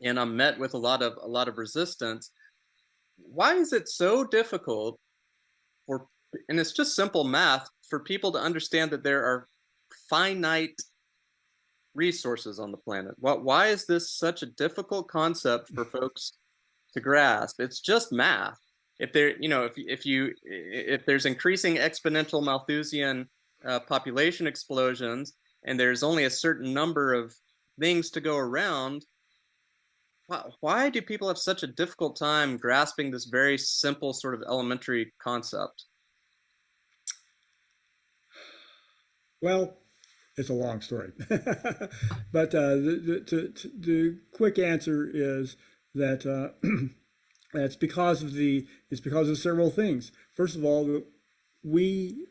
and I'm met with a lot of resistance. Why is it so difficult for, and it's just simple math, for people to understand that there are finite resources on the planet? Why is this such a difficult concept for folks to grasp? It's just math. If there, if there's increasing exponential Malthusian population explosions, and there's only a certain number of things to go around, why do people have such a difficult time grasping this very simple sort of elementary concept? Well, it's a long story, but the quick answer is that it's because of several things. First of we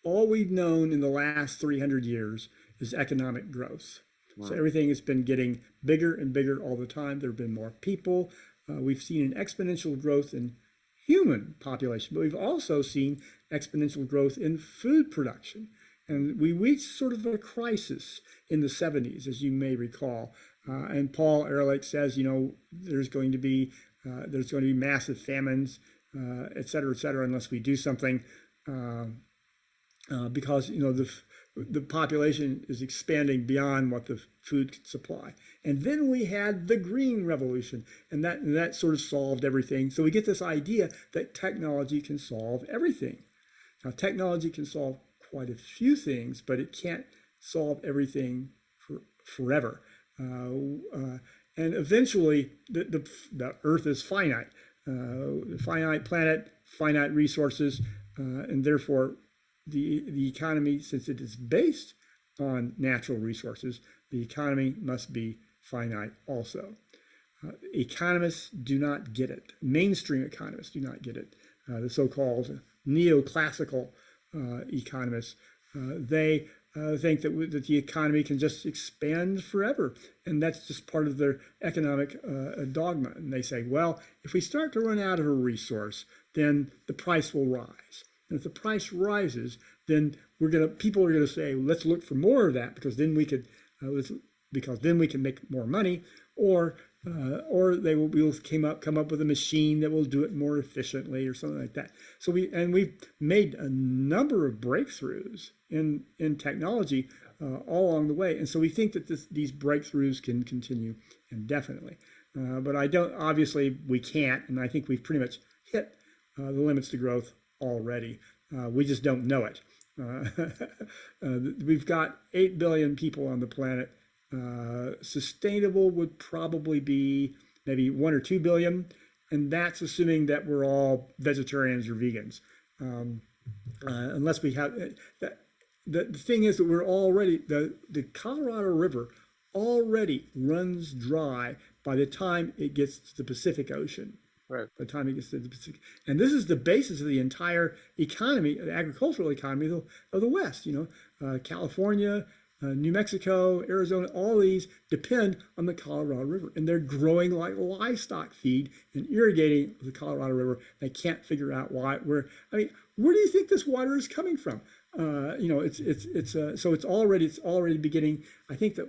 all we've known in the last 300 years is economic growth. So Wow. everything has been getting bigger and bigger all the time. There have been more people. We've seen an exponential growth in human population, but we've also seen exponential growth in food production. And we reached sort of a crisis in the 70s, as you may recall. And Paul Ehrlich says, there's going to be massive famines, et cetera, unless we do something, because the population is expanding beyond what the food can supply. And then we had the Green Revolution, and that sort of solved everything. So we get this idea that technology can solve everything. Now, technology can solve quite a few things, but it can't solve everything forever. And eventually, the Earth is finite, finite planet, finite resources, and therefore the economy, since it is based on natural resources, the economy must be finite also. Economists do not get it. Mainstream economists do not get it. The so-called neoclassical economists, they think that the economy can just expand forever, and that's just part of their economic dogma. And they say, well, if we start to run out of a resource, then the price will rise. And if the price rises, then people are gonna say, let's look for more of that because then we could make more money, or they will come up with a machine that will do it more efficiently or something like that. So we've made a number of breakthroughs in technology all along the way, and so we think that these breakthroughs can continue indefinitely. But obviously we can't, and I think we've pretty much hit the limits to growth already. We just don't know it. We've got 8 billion people on the planet. Sustainable would probably be maybe 1 or 2 billion, and that's assuming that we're all vegetarians or vegans. Unless we have that. The thing is that we're already the Colorado River already runs dry by the time it gets to the Pacific Ocean. Right. By the time it gets to the Pacific, and this is the basis of the entire economy, the agricultural economy of the West. California, New Mexico, Arizona, all these depend on the Colorado River, and they're growing like livestock feed and irrigating the Colorado River. They can't figure out where do you think this water is coming from? So it's already beginning. I think that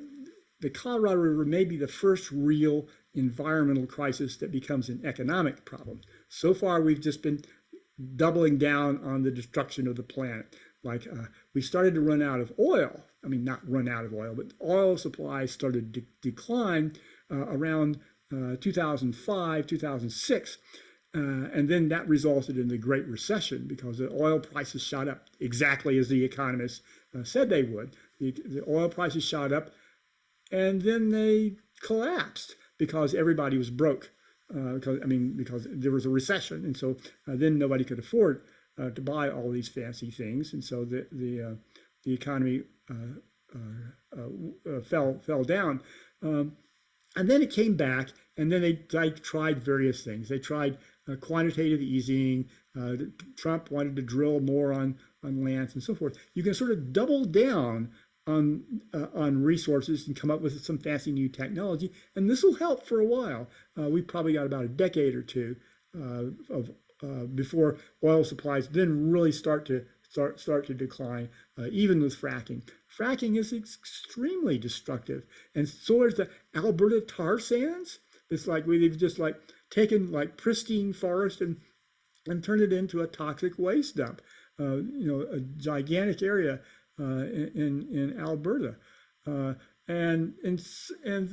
the Colorado River may be the first real environmental crisis that becomes an economic problem. So far, we've just been doubling down on the destruction of the planet. Like we started to run out of oil. I mean, not run out of oil, but oil supplies started to decline around 2005, 2006. And then that resulted in the Great Recession because the oil prices shot up exactly as the economists said they would. The oil prices shot up and then they collapsed because everybody was broke. Because there was a recession, and so then nobody could afford to buy all these fancy things, and so the economy fell down. And then it came back, and then they tried various things. They tried quantitative easing. Trump wanted to drill more on lands and so forth. You can sort of double down on resources and come up with some fancy new technology, and this will help for a while. We've probably got about a decade or two before oil supplies then really start to decline, even with fracking. Fracking is extremely destructive, and so is the Alberta tar sands. It's like they've just like taken like pristine forest and turned it into a toxic waste dump. A gigantic area in Alberta, and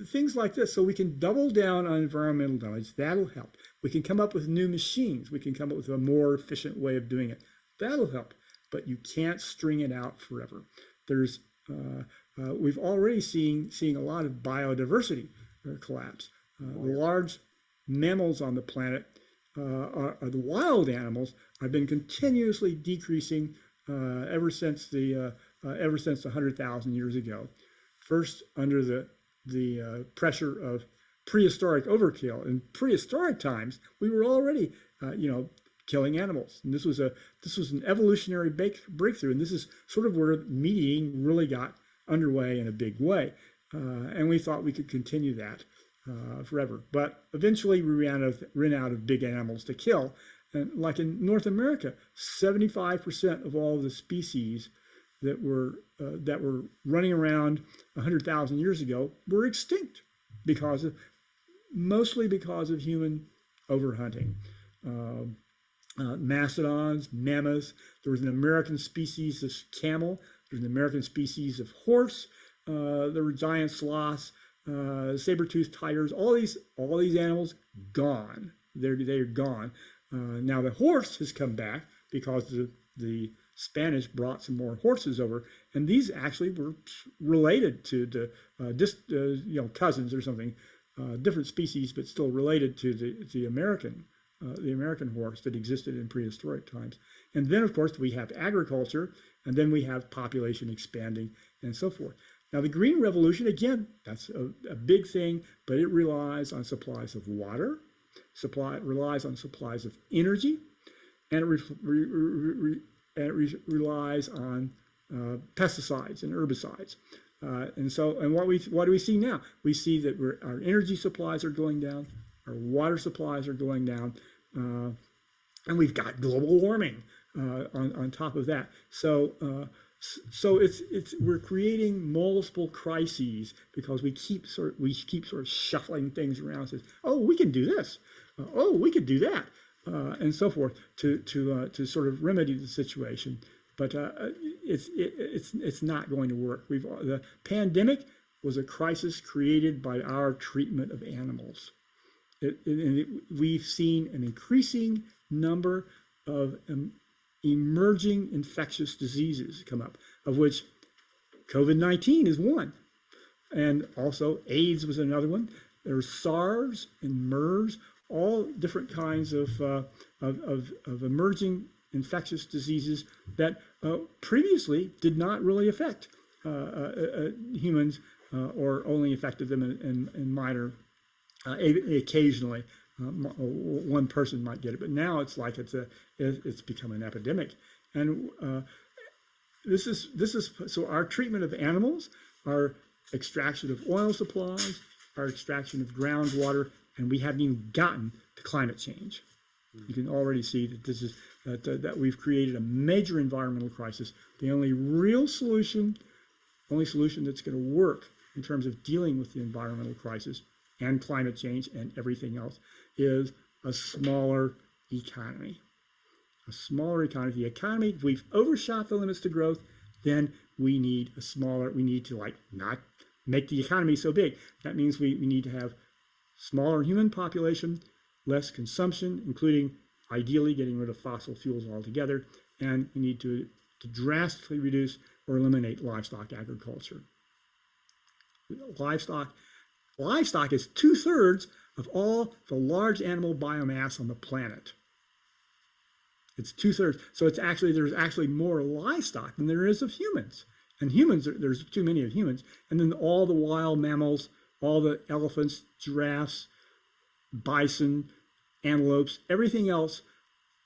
things like this. So we can double down on environmental damage. That'll help. We can come up with new machines. We can come up with a more efficient way of doing it. That'll help. But you can't string it out forever. We've already seeing a lot of biodiversity collapse. The large mammals on the planet, are the wild animals, have been continuously decreasing ever since the 100,000 years ago. First, under the pressure of prehistoric overkill. In prehistoric times, we were already, killing animals, and this was an evolutionary breakthrough. And this is sort of where meat eating really got underway in a big way, and we thought we could continue that forever. But eventually, we ran out of big animals to kill. And like in North America, 75% of all the species that were running around 100,000 years ago were extinct mostly because of human overhunting. Mastodons, mammoths. There was an American species of camel. There was an American species of horse. There were giant sloths, saber-toothed tigers. All these animals gone. They're gone. Now the horse has come back because the Spanish brought some more horses over, and these actually were related to the cousins or something, different species, but still related to the American horse that existed in prehistoric times. And then, of course, we have agriculture, and then we have population expanding and so forth. Now, the Green Revolution, again, that's a big thing, but it relies on supplies of water, it relies on supplies of energy, and it relies on pesticides and herbicides. And what do we see now? We see that our energy supplies are going down, our water supplies are going down, and we've got global warming on top of that. So we're creating multiple crises because we keep sort of shuffling things around. Says, oh, we can do this. Oh, we could do that, and so forth to sort of remedy the situation. But it's not going to work. The pandemic was a crisis created by our treatment of animals. We've seen an increasing number of emerging infectious diseases come up, of which COVID-19 is one. And also AIDS was another one. There's SARS and MERS, all different kinds of emerging infectious diseases that previously did not really affect humans or only affected them in minor, occasionally. One person might get it, but now it's like it's become an epidemic. And this is so our treatment of animals, our extraction of oil supplies, our extraction of groundwater, and we haven't even gotten to climate change. You can already see that this is that we've created a major environmental crisis. The only real solution, that's going to work in terms of dealing with the environmental crisis, and climate change and everything else, is a smaller economy. A smaller economy. The economy, if we've overshot the limits to growth, then we need a smaller, we need to like not make the economy so big. That means we need to have smaller human population, less consumption, including ideally getting rid of fossil fuels altogether, and we need to drastically reduce or eliminate livestock agriculture. Livestock is 2/3 of all the large animal biomass on the planet. It's 2/3. So there's actually more livestock than there is of humans. And humans, there's too many of humans. And then all the wild mammals, all the elephants, giraffes, bison, antelopes, everything else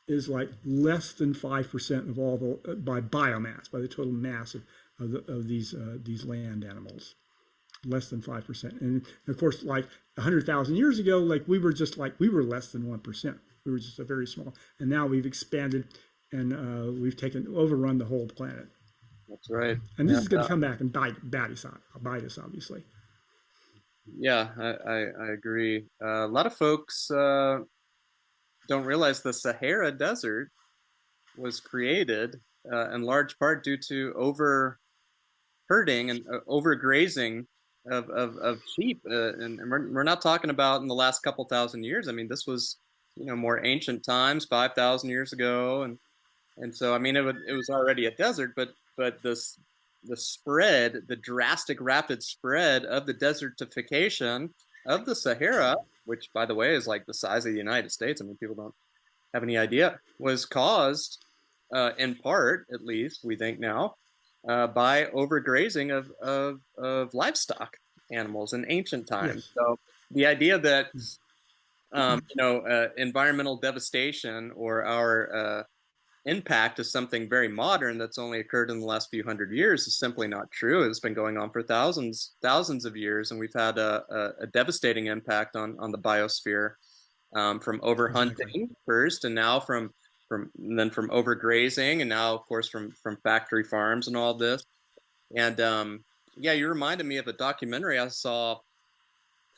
is like less than 5% of all the, by biomass, by the total mass of these land animals. Less than 5%. And of course, like 100,000 years ago, like we were less than 1%. We were just a very small, and now we've expanded and we've overrun the whole planet. That's right. And this is going to come back and bite us, obviously. Yeah, I agree. A lot of folks don't realize the Sahara Desert was created in large part due to over-herding and overgrazing of sheep. And we're not talking about in the last couple thousand years. I mean, this was, more ancient times, 5,000 years ago. And so, I mean, it was already a desert, but the drastic rapid spread of the desertification of the Sahara, which by the way is like the size of the United States. I mean, people don't have any idea, was caused in part, at least we think now, by overgrazing of livestock animals in ancient times. Yes. So the idea that environmental devastation or our impact is something very modern that's only occurred in the last few hundred years is simply not true. It's been going on for thousands of years, and we've had a devastating impact on the biosphere from overhunting first, and now from overgrazing, and now of course from factory farms and all this. And yeah, you reminded me of a documentary I saw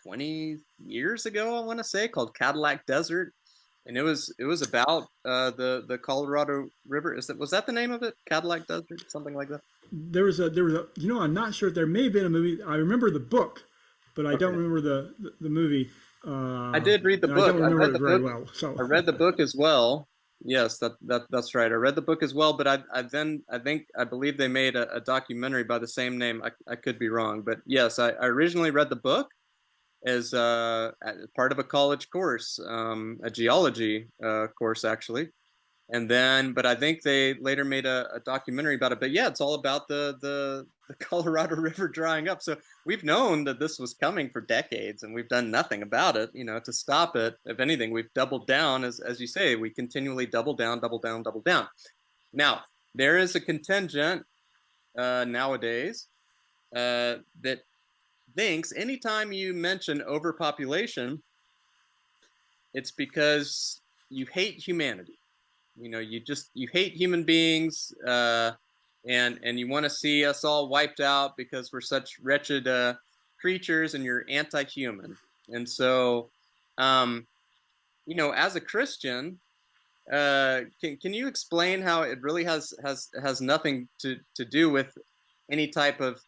20 years ago, I want to say, called Cadillac Desert. And it was about the Colorado River. Was that the name of it? Cadillac Desert, something like that. There was a I'm not sure. There may have been a movie. I remember the book, but I don't remember the movie. I did read the book. I don't remember it very well. So I read the book as well. Yes, that's right. I read the book as well, but I believe they made a documentary by the same name. I could be wrong, but yes, I originally read the book as part of a college course, a geology course actually, but I think they later made a documentary about it. But yeah, it's all about the Colorado River drying up. So we've known that this was coming for decades, and we've done nothing about it, to stop it. If anything, we've doubled down, as you say, we continually double down. Now, there is a contingent nowadays that thinks anytime you mention overpopulation, it's because you hate humanity. You hate human beings, and you want to see us all wiped out because we're such wretched creatures, and you're anti-human. And so, as a Christian, can you explain how it really has nothing to do with any type of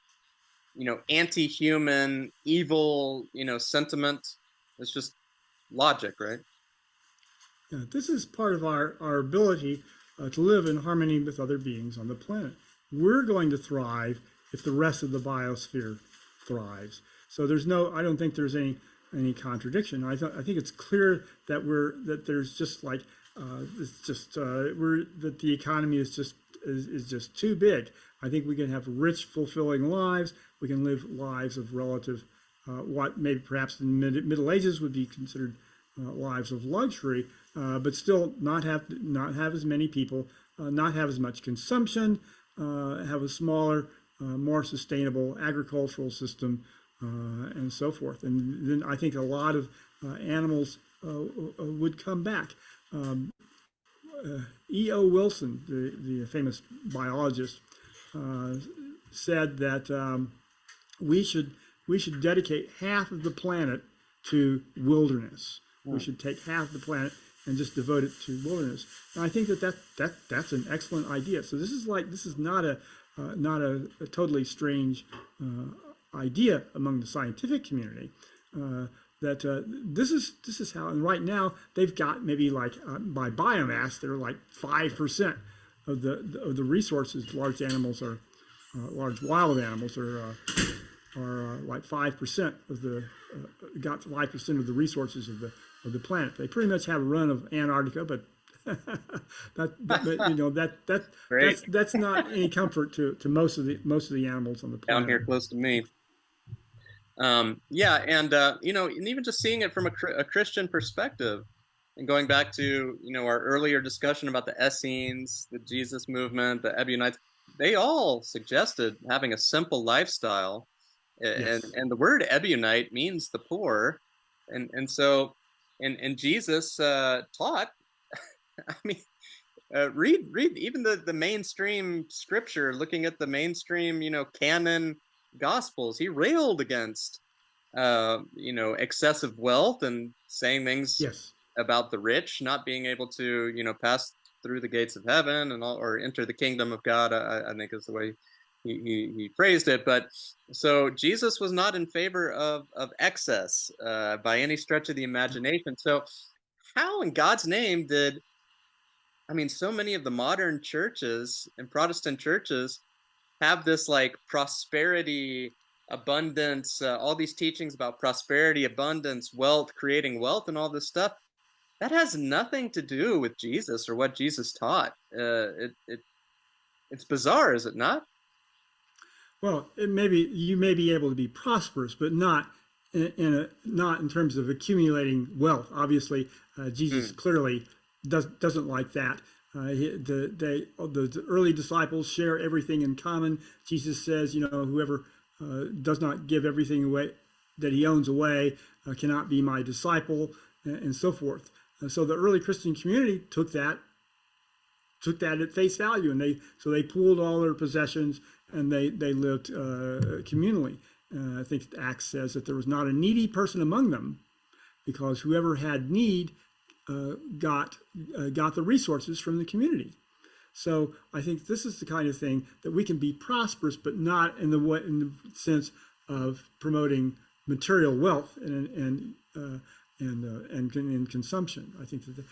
anti-human, evil, sentiment? It's just logic, right? yeah, this is part of our ability to live in harmony with other beings on the planet. We're going to thrive if the rest of the biosphere thrives. So I don't think there's any contradiction. I think it's clear that there's just like that the economy is just too big. I think we can have rich, fulfilling lives. We can live lives of relative, what maybe perhaps in the Middle Ages would be considered lives of luxury, but still not have as many people, not have as much consumption, have a smaller, more sustainable agricultural system, and so forth. And then I think a lot of animals would come back. E.O. Wilson, the famous biologist, said that we should dedicate half of the planet to wilderness. We Hmm. should take half the planet and just devote it to wilderness. And I think that's an excellent idea. So this is not a totally strange idea among the scientific community. That this is how. And right now they've got maybe like by biomass they're like 5% of the resources. Large wild animals are like 5% of the got 5% of the resources of the planet. They pretty much have a run of Antarctica, but Great. that's not any comfort to most of the animals on the Down planet. here close to me. Yeah, and and even just seeing it from a Christian perspective, and going back to our earlier discussion about the Essenes, the Jesus movement, the Ebionites, they all suggested having a simple lifestyle, and Yes. and the word Ebionite means the poor, and so and Jesus taught. I mean, read even the mainstream scripture, looking at the mainstream canon gospels. He railed against excessive wealth and saying things Yes. about the rich not being able to pass through the gates of heaven and all, or enter the kingdom of God. I think is the way he phrased it. But so Jesus was not in favor of excess by any stretch of the imagination. So how in God's name did, I mean, so many of the modern churches and Protestant churches have this like prosperity, abundance, all these teachings about prosperity, abundance, wealth, creating wealth, and all this stuff? That has nothing to do with Jesus or what Jesus taught. It's bizarre, is it not? Well, you may be able to be prosperous, but not in terms of accumulating wealth. Obviously, Jesus Hmm. clearly doesn't like that. The early disciples share everything in common. Jesus says, whoever does not give everything away that he owns away cannot be my disciple, and so forth. So the early Christian community took that at face value, and they pooled all their possessions and they lived communally. I think Acts says that there was not a needy person among them, because whoever had need got the resources from the community. So I think this is the kind of thing that we can be prosperous, but not in the sense of promoting material wealth and consumption. I think that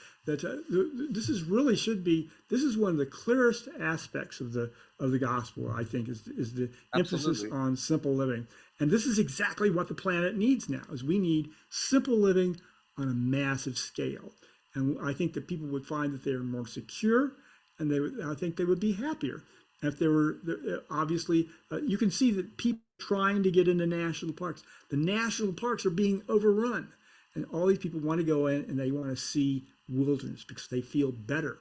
this is really should be, this is one of the clearest aspects of the gospel. I think is the emphasis Absolutely. on simple living, and this is exactly what the planet needs now. Is we need simple living on a massive scale, and I think that people would find that they are more secure, and I think they would be happier. If there were obviously, you can see that people trying to get into national parks, the national parks are being overrun. And all these people want to go in and they want to see wilderness because they feel better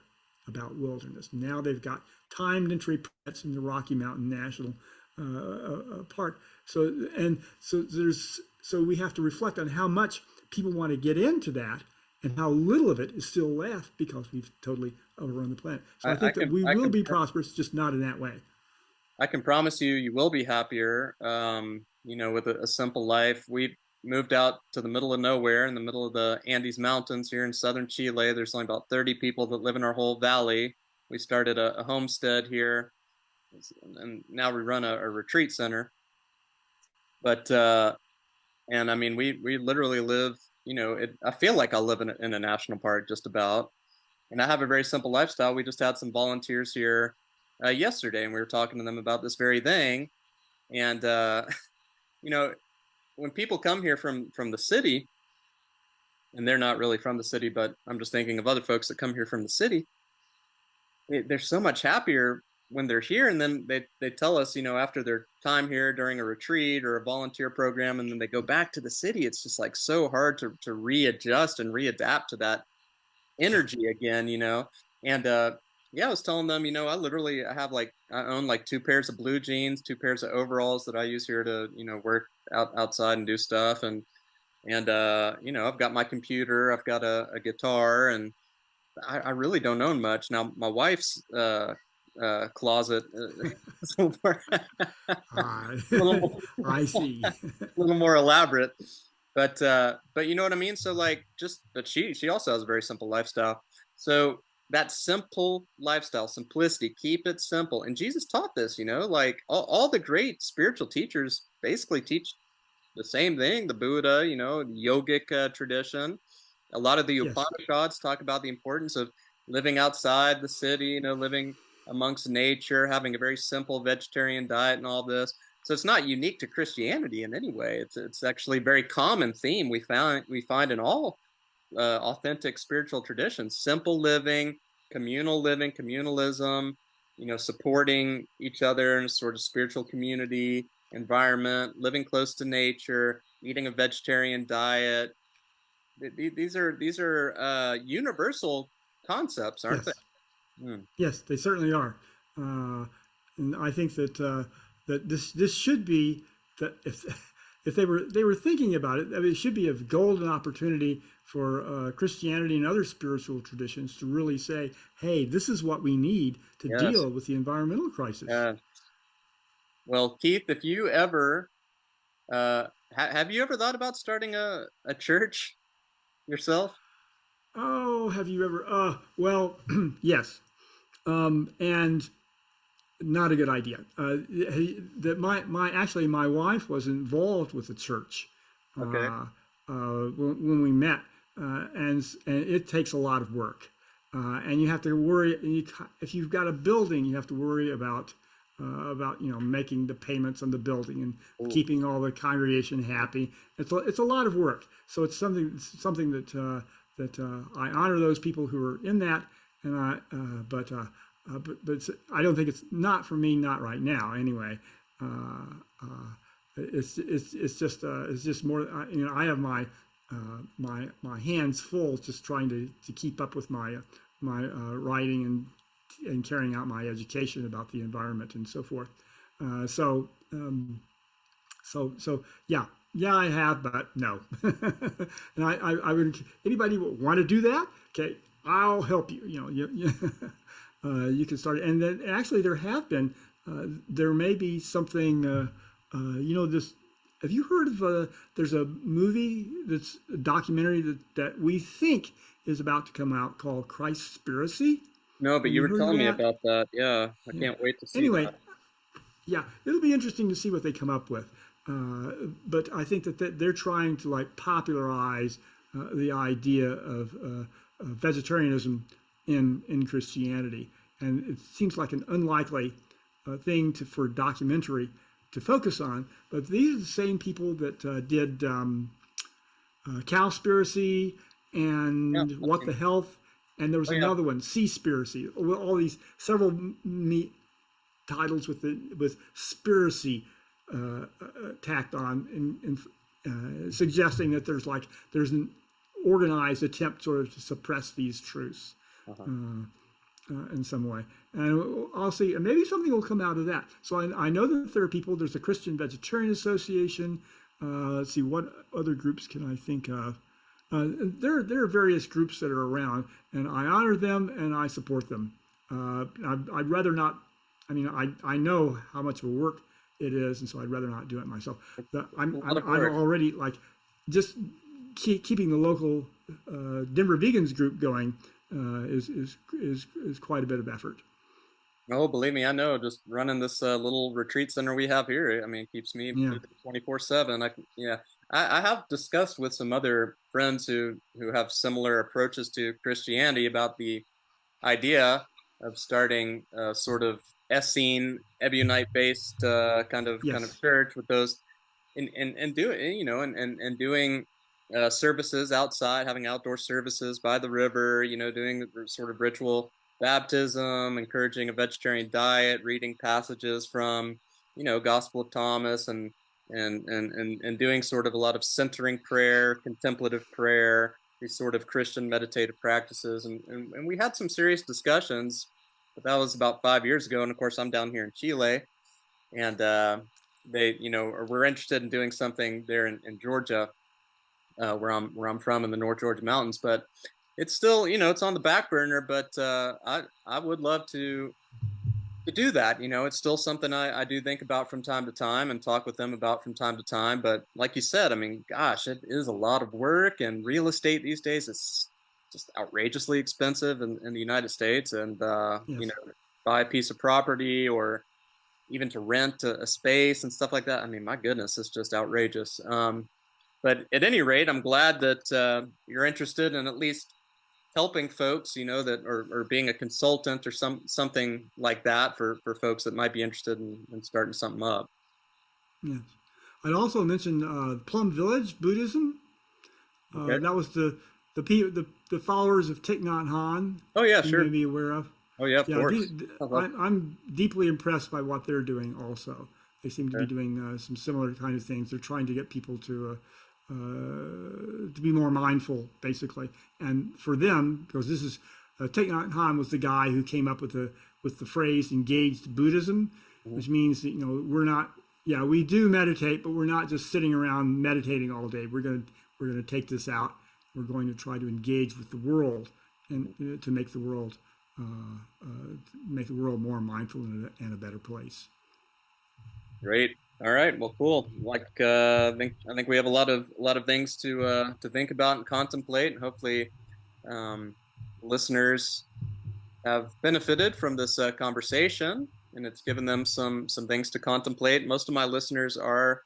about wilderness. Now they've got timed entry permits in the Rocky Mountain National Park. So we have to reflect on how much people want to get into that and how little of it is still left because we've totally overrun the planet. So I I think that can we I will can be prosperous, just not in that way. I can promise you, you will be happier. With a simple life. We moved out to the middle of nowhere, in the middle of the Andes Mountains here in southern Chile. There's only about 30 people that live in our whole valley. We started a homestead here, and now we run a retreat center. But and I mean, we literally live. I feel like I live in a national park just about, and I have a very simple lifestyle. We just had some volunteers here yesterday, and we were talking to them about this very thing. And you know, when people come here from the city, and they're not really from the city, but I'm just thinking of other folks that come here from the city, they're so much happier when they're here, and then they tell us, after their time here during a retreat or a volunteer program, and then they go back to the city, it's just like so hard to readjust and readapt to that energy again. And yeah, I was telling them, I have like, I own like two pairs of blue jeans, two pairs of overalls that I use here to work outside and do stuff. And I've got my computer, I've got a guitar, and I really don't own much now. My wife's closet is a little more, Uh, a little more, I see. a little more elaborate. but you know what I mean? So like just but she also has a very simple lifestyle. So that simple lifestyle, simplicity, keep it simple. And Jesus taught this, you know, like all the great spiritual teachers basically teach the same thing. The Buddha, you know, the yogic tradition. A lot of the Yes, Upanishads talk about the importance of living outside the city, you know, living amongst nature, having a very simple vegetarian diet and all this. So it's not unique to Christianity in any way. It's actually a very common theme we find in all authentic spiritual traditions: simple living, communalism, you know, supporting each other in a sort of spiritual community environment, living close to nature, eating a vegetarian diet. These are universal concepts, aren't they? yes, Hmm. yes, they certainly are. Uh, and I think that that this should be that if they were thinking about it, I mean, it should be a golden opportunity for Christianity and other spiritual traditions to really say, hey, this is what we need to Yes. deal with the environmental crisis. Well, Keith, if you ever have you ever thought about starting a church yourself? Oh, have you ever? Well, yes, and not a good idea. That my actually my wife was involved with the church Okay. when we met, and it takes a lot of work, and you have to worry. And if you've got a building, you have to worry about making the payments on the building and Ooh. keeping all the congregation happy. It's a lot of work. So it's something that I honor those people who are in that, and but I don't think it's not for me, not right now anyway. It's just more. I have my hands full just trying to keep up with my writing and carrying out my education about the environment and so forth. Uh, so um, so yeah, yeah, I have, but no. And I would anybody would want to do that. Okay, I'll help you. You can start. And then actually, there may be something. This. Have you heard of? There's a movie that's a documentary that we think is about to come out called Christspiracy. No, but Have you you were heard of telling me that? about that. Yeah, I Yeah. can't wait to see Anyway, that. yeah, it'll be interesting to see what they come up with. But I think that they're trying to like popularize the idea of vegetarianism in Christianity, and it seems like an unlikely thing for a documentary to focus on. But these are the same people that did Cowspiracy Yeah, and I've What seen the it. Health, and there was Oh yeah. another one, Seaspiracy. All these several titles with spiracy tacked on, suggesting that there's an organized attempt sort of to suppress these truths Uh-huh. in some way. And I'll see, and maybe something will come out of that. So I know that there are people. There's the Christian Vegetarian Association. Let's see, what other groups can I think of? There are various groups that are around, and I honor them and I support them. I'd rather not. I mean, I know how much of a work it is, and so I'd rather not do it myself. It's a lot of I'm work. already like just keeping the local Denver Vegans group going is quite a bit of effort. Oh, believe me, I know. Just running this little retreat center we have here, I mean, it keeps me Yeah. busy 24/7. Yeah, I have discussed with some other friends who have similar approaches to Christianity about the idea of starting a sort of Essene Ebionite based kind of Yes. church with those and do it, you know, and doing services outside, having outdoor services by the river, you know, doing the sort of ritual baptism, encouraging a vegetarian diet, reading passages from, you know, Gospel of Thomas, and doing sort of a lot of centering prayer, contemplative prayer, these sort of Christian meditative practices, and we had some serious discussions, but that was about 5 years ago, and of course I'm down here in Chile, and they, you know, we're interested in doing something there in Georgia, where I'm from in the North Georgia mountains, but it's still, you know, it's on the back burner. But I would love to to do that. It's still something I do think about from time to time and talk with them about from time to time. But like you said, I mean, gosh, it is a lot of work, and real estate these days is just outrageously expensive in the United States. And Yes. buy a piece of property or even to rent a space and stuff like that. I mean, my goodness, it's just outrageous. But at any rate, I'm glad that you're interested in at least helping folks, that or being a consultant or something like that for folks that might be interested in starting something up. Yes. I'd also mention Plum Village Buddhism. Okay. That was the followers of Thich Nhat Hanh. Oh yeah, You may sure. be aware of. Oh yeah, of Yeah, course. Uh-huh. I'm deeply impressed by what they're doing. Also, they seem to be Okay. doing some similar kind of things. They're trying to get people to be more mindful, basically. And for them, because this is Thich Nhat Hanh was the guy who came up with the phrase "engaged Buddhism," Mhm. which means that we're not. Yeah, we do meditate, but we're not just sitting around meditating all day. We're gonna take this out. We're going to try to engage with the world and to make the world more mindful and a better place. Great. All right. Well, cool. Like, I think we have a lot of things to think about and contemplate, and hopefully, um, listeners have benefited from this conversation, and it's given them some things to contemplate. Most of my listeners are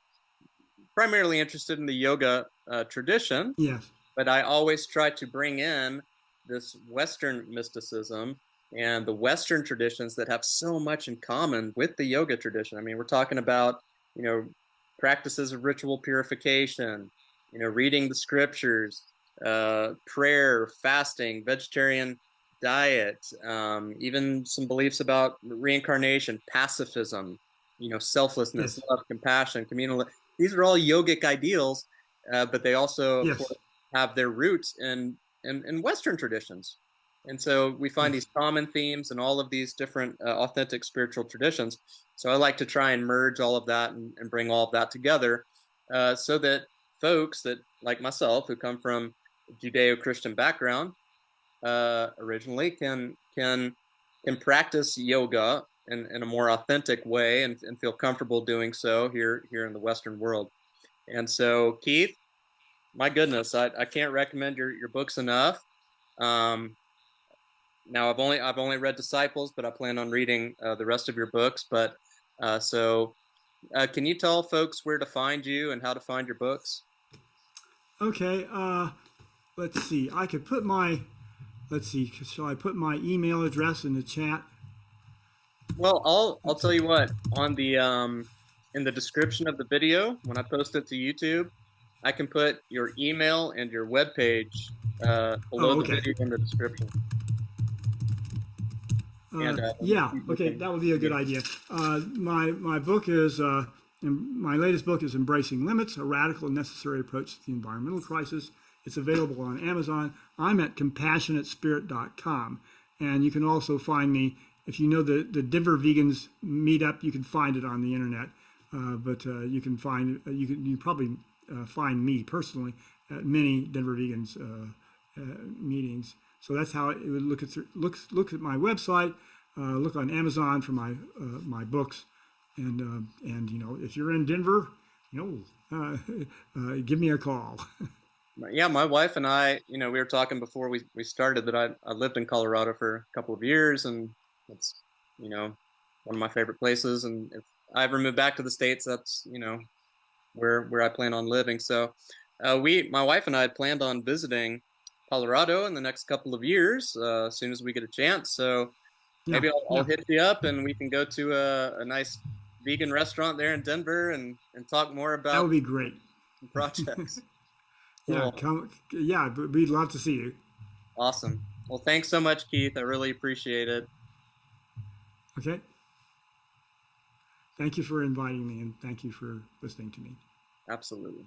primarily interested in the yoga tradition, Yes, but I always try to bring in this Western mysticism and the Western traditions that have so much in common with the yoga tradition. I mean, we're talking about, you know, practices of ritual purification, reading the scriptures, prayer, fasting, vegetarian diet, even some beliefs about reincarnation, pacifism, selflessness, yes, love, compassion, communal. These are all yogic ideals, but they also, of yes, course, have their roots in Western traditions. And so we find yes. these common themes in all of these different authentic spiritual traditions. So I like to try and merge all of that and bring all of that together so that folks that, like myself, who come from a Judeo-Christian background originally, can practice yoga in a more authentic way and feel comfortable doing so here in the Western world. And so, Keith, my goodness, I can't recommend your books enough. Um, Now I've only read Disciples, but I plan on reading the rest of your books. But can you tell folks where to find you and how to find your books? Okay. Let's see. I could put my. Let's see. Shall I put my email address in the chat? Well, I'll tell you what, on the in the description of the video when I post it to YouTube, I can put your email and your webpage below Oh, the okay. video in the description. And Yeah. people Okay, can. that would be a good idea. My book is my latest book is Embracing Limits: A Radical and Necessary Approach to the Environmental Crisis. It's available on Amazon. I'm at compassionatespirit.com, and you can also find me if you know the Denver Vegans Meetup. You can find it on the internet, but you can find you probably find me personally at many Denver Vegans meetings. So that's how it would look at my website, look on Amazon for my books, and if you're in Denver, give me a call. Yeah, my wife and I, we were talking before we started that I lived in Colorado for a couple of years, and it's, one of my favorite places. And if I ever move back to the States, that's, where I plan on living. So, my wife and I had planned on visiting Colorado in the next couple of years, as soon as we get a chance. So Yeah, maybe I'll yeah, hit you up and we can go to a nice vegan restaurant there in Denver and talk more that would about be great. some projects. Yeah, Cool. come. Yeah, we'd love to see you. Awesome. Well, thanks so much, Keith. I really appreciate it. Okay. Thank you for inviting me, and thank you for listening to me. Absolutely.